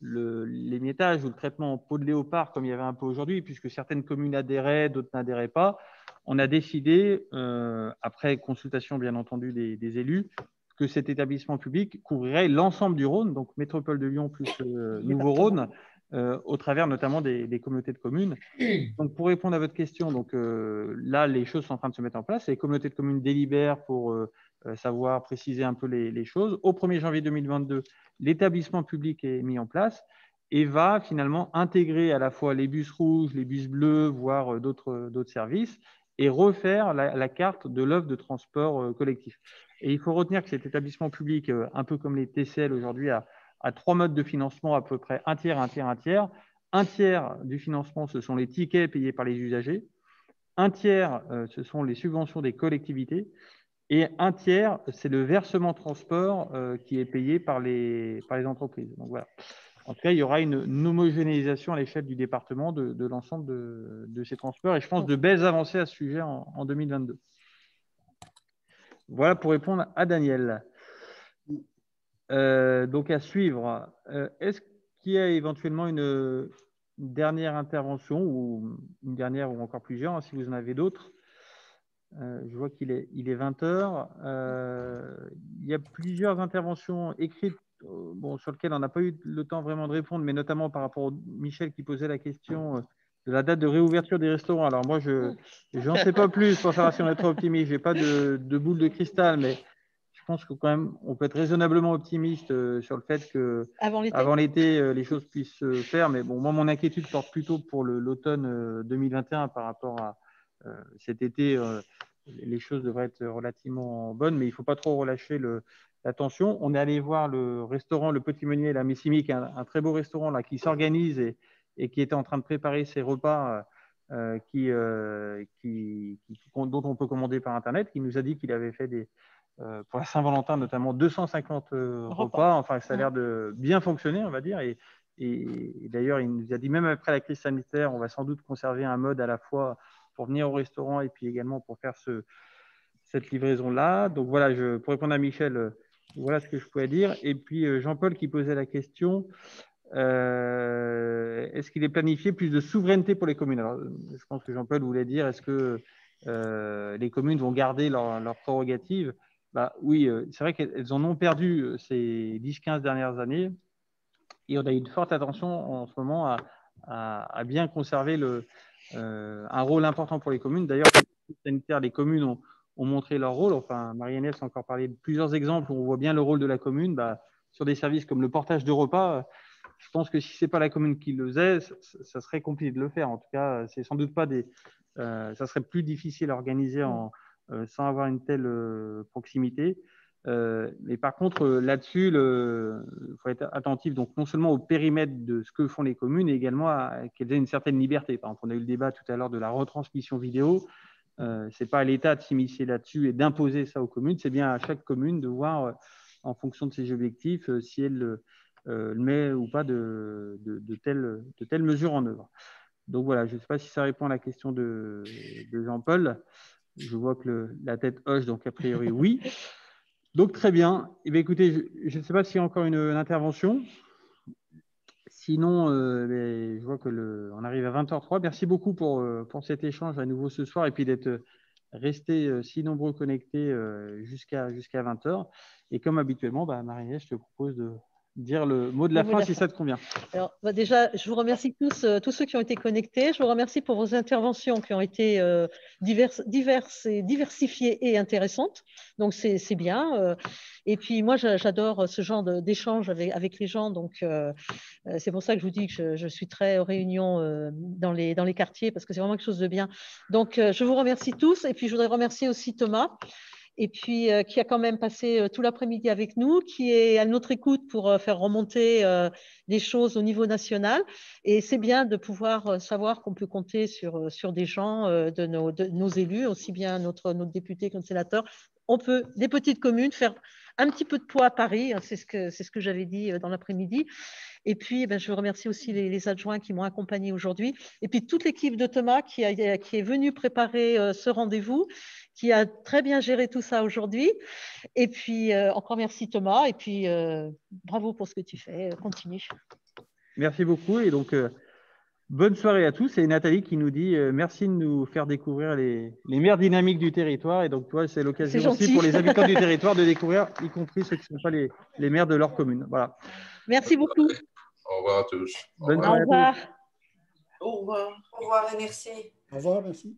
l'émiettage ou le traitement en peau de léopard, comme il y avait un peu aujourd'hui, puisque certaines communes adhéraient, d'autres n'adhéraient pas, on a décidé, après consultation bien entendu des élus, que cet établissement public couvrirait l'ensemble du Rhône, donc Métropole de Lyon plus Nouveau-Rhône, au travers notamment des communautés de communes. Donc, pour répondre à votre question, donc, là, les choses sont en train de se mettre en place. Les communautés de communes délibèrent pour savoir préciser un peu les choses. Au 1er janvier 2022, l'établissement public est mis en place et va finalement intégrer à la fois les bus rouges, les bus bleus, voire d'autres services, et refaire la carte de l'offre de transport collectif. Et il faut retenir que cet établissement public, un peu comme les TCL aujourd'hui, a 3 modes de financement, à peu près un tiers, un tiers, un tiers. Un tiers du financement, ce sont les tickets payés par les usagers. Un tiers, ce sont les subventions des collectivités. Et un tiers, c'est le versement transport qui est payé par les entreprises. Donc voilà. En tout cas, il y aura une homogénéisation à l'échelle du département de l'ensemble de ces transports. Et je pense de belles avancées à ce sujet en 2022. Voilà pour répondre à Daniel. Donc à suivre, est-ce qu'il y a éventuellement une dernière intervention ou une dernière ou encore plusieurs, hein, si vous en avez d'autres? Je vois qu'il est 20 heures. Il y a plusieurs interventions écrites sur lesquelles on n'a pas eu le temps vraiment de répondre, mais notamment par rapport à Michel qui posait la question de la date de réouverture des restaurants. Alors moi, je n'en sais pas plus pour savoir si on est trop optimiste. Je n'ai pas de boule de cristal, mais je pense que quand même, on peut être raisonnablement optimiste sur le fait qu'avant l'été, les choses puissent se faire. Mais bon, moi, mon inquiétude porte plutôt pour l'automne 2021 par rapport à cet été. Les choses devraient être relativement bonnes, mais il ne faut pas trop relâcher la tension. On est allé voir le restaurant Le Petit Meunier, la Messimy, qui est un très beau restaurant là, qui s'organise et qui était en train de préparer ses repas dont on peut commander par Internet, qui nous a dit qu'il avait fait pour la Saint-Valentin notamment 250 repas. Enfin, ça a l'air de bien fonctionner, on va dire. Et d'ailleurs, il nous a dit, même après la crise sanitaire, on va sans doute conserver un mode à la fois pour venir au restaurant et puis également pour faire cette livraison-là. Donc voilà, pour répondre à Michel, voilà ce que je pouvais dire. Et puis Jean-Paul qui posait la question, est-ce qu'il est planifié plus de souveraineté pour les communes? Alors, je pense que Jean-Paul voulait dire, est-ce que les communes vont garder leurs prérogatives? Oui, c'est vrai qu'elles en ont perdu ces 10-15 dernières années. Et on a eu une forte attention en ce moment à bien conserver un rôle important pour les communes. D'ailleurs, sanitaire, les communes ont montré leur rôle. Enfin, Marie-Agnès a encore parlé de plusieurs exemples où on voit bien le rôle de la commune. Sur des services comme le portage de repas, je pense que si ce n'est pas la commune qui le faisait, ça serait compliqué de le faire. En tout cas, c'est sans doute pas ça serait plus difficile à organiser sans avoir une telle proximité. Mais par contre, là-dessus, il faut être attentif donc, non seulement au périmètre de ce que font les communes, mais également à qu'elles aient une certaine liberté. Par exemple, on a eu le débat tout à l'heure de la retransmission vidéo. Ce n'est pas à l'État de s'immiscer là-dessus et d'imposer ça aux communes. C'est bien à chaque commune de voir, en fonction de ses objectifs, si elle met ou pas de telles mesures en œuvre. Donc voilà, je ne sais pas si ça répond à la question de Jean-Paul. Je vois que la tête hoche, donc a priori oui. Donc, très bien. Eh bien, écoutez, je ne sais pas s'il y a encore une intervention. Sinon, je vois qu'on arrive à 20h03. Merci beaucoup pour cet échange à nouveau ce soir et puis d'être restés si nombreux connectés jusqu'à 20h. Et comme habituellement, Marie-Agnès, je te propose dire le mot de la fin si ça te convient. Alors, déjà, je vous remercie tous ceux qui ont été connectés. Je vous remercie pour vos interventions qui ont été diverses et diversifiées et intéressantes. Donc, c'est bien. Et puis, moi, j'adore ce genre d'échange avec les gens. Donc, c'est pour ça que je vous dis que je suis très aux réunions dans les quartiers parce que c'est vraiment quelque chose de bien. Donc, je vous remercie tous. Et puis, je voudrais remercier aussi Thomas. Et puis qui a quand même passé tout l'après-midi avec nous, qui est à notre écoute pour faire remonter les choses au niveau national. Et c'est bien de pouvoir savoir qu'on peut compter sur des gens, de nos élus, aussi bien notre député que notre sénateur. On peut, des petites communes, faire un petit peu de poids à Paris, c'est ce que j'avais dit dans l'après-midi. Et puis, je remercie aussi les adjoints qui m'ont accompagné aujourd'hui. Et puis, toute l'équipe de Thomas qui est venue préparer ce rendez-vous, qui a très bien géré tout ça aujourd'hui. Et puis, encore merci Thomas. Et puis, bravo pour ce que tu fais. Continue. Merci beaucoup. Et donc, bonne soirée à tous. Et Nathalie qui nous dit merci de nous faire découvrir les meilleures dynamiques du territoire. Et donc, toi, c'est l'occasion aussi pour les habitants du territoire de découvrir, y compris ceux qui ne sont pas les maires de leur commune. Voilà. Merci beaucoup. Au revoir à tous. Bonne soirée à tous. Au revoir. Au revoir et merci. Au revoir, merci.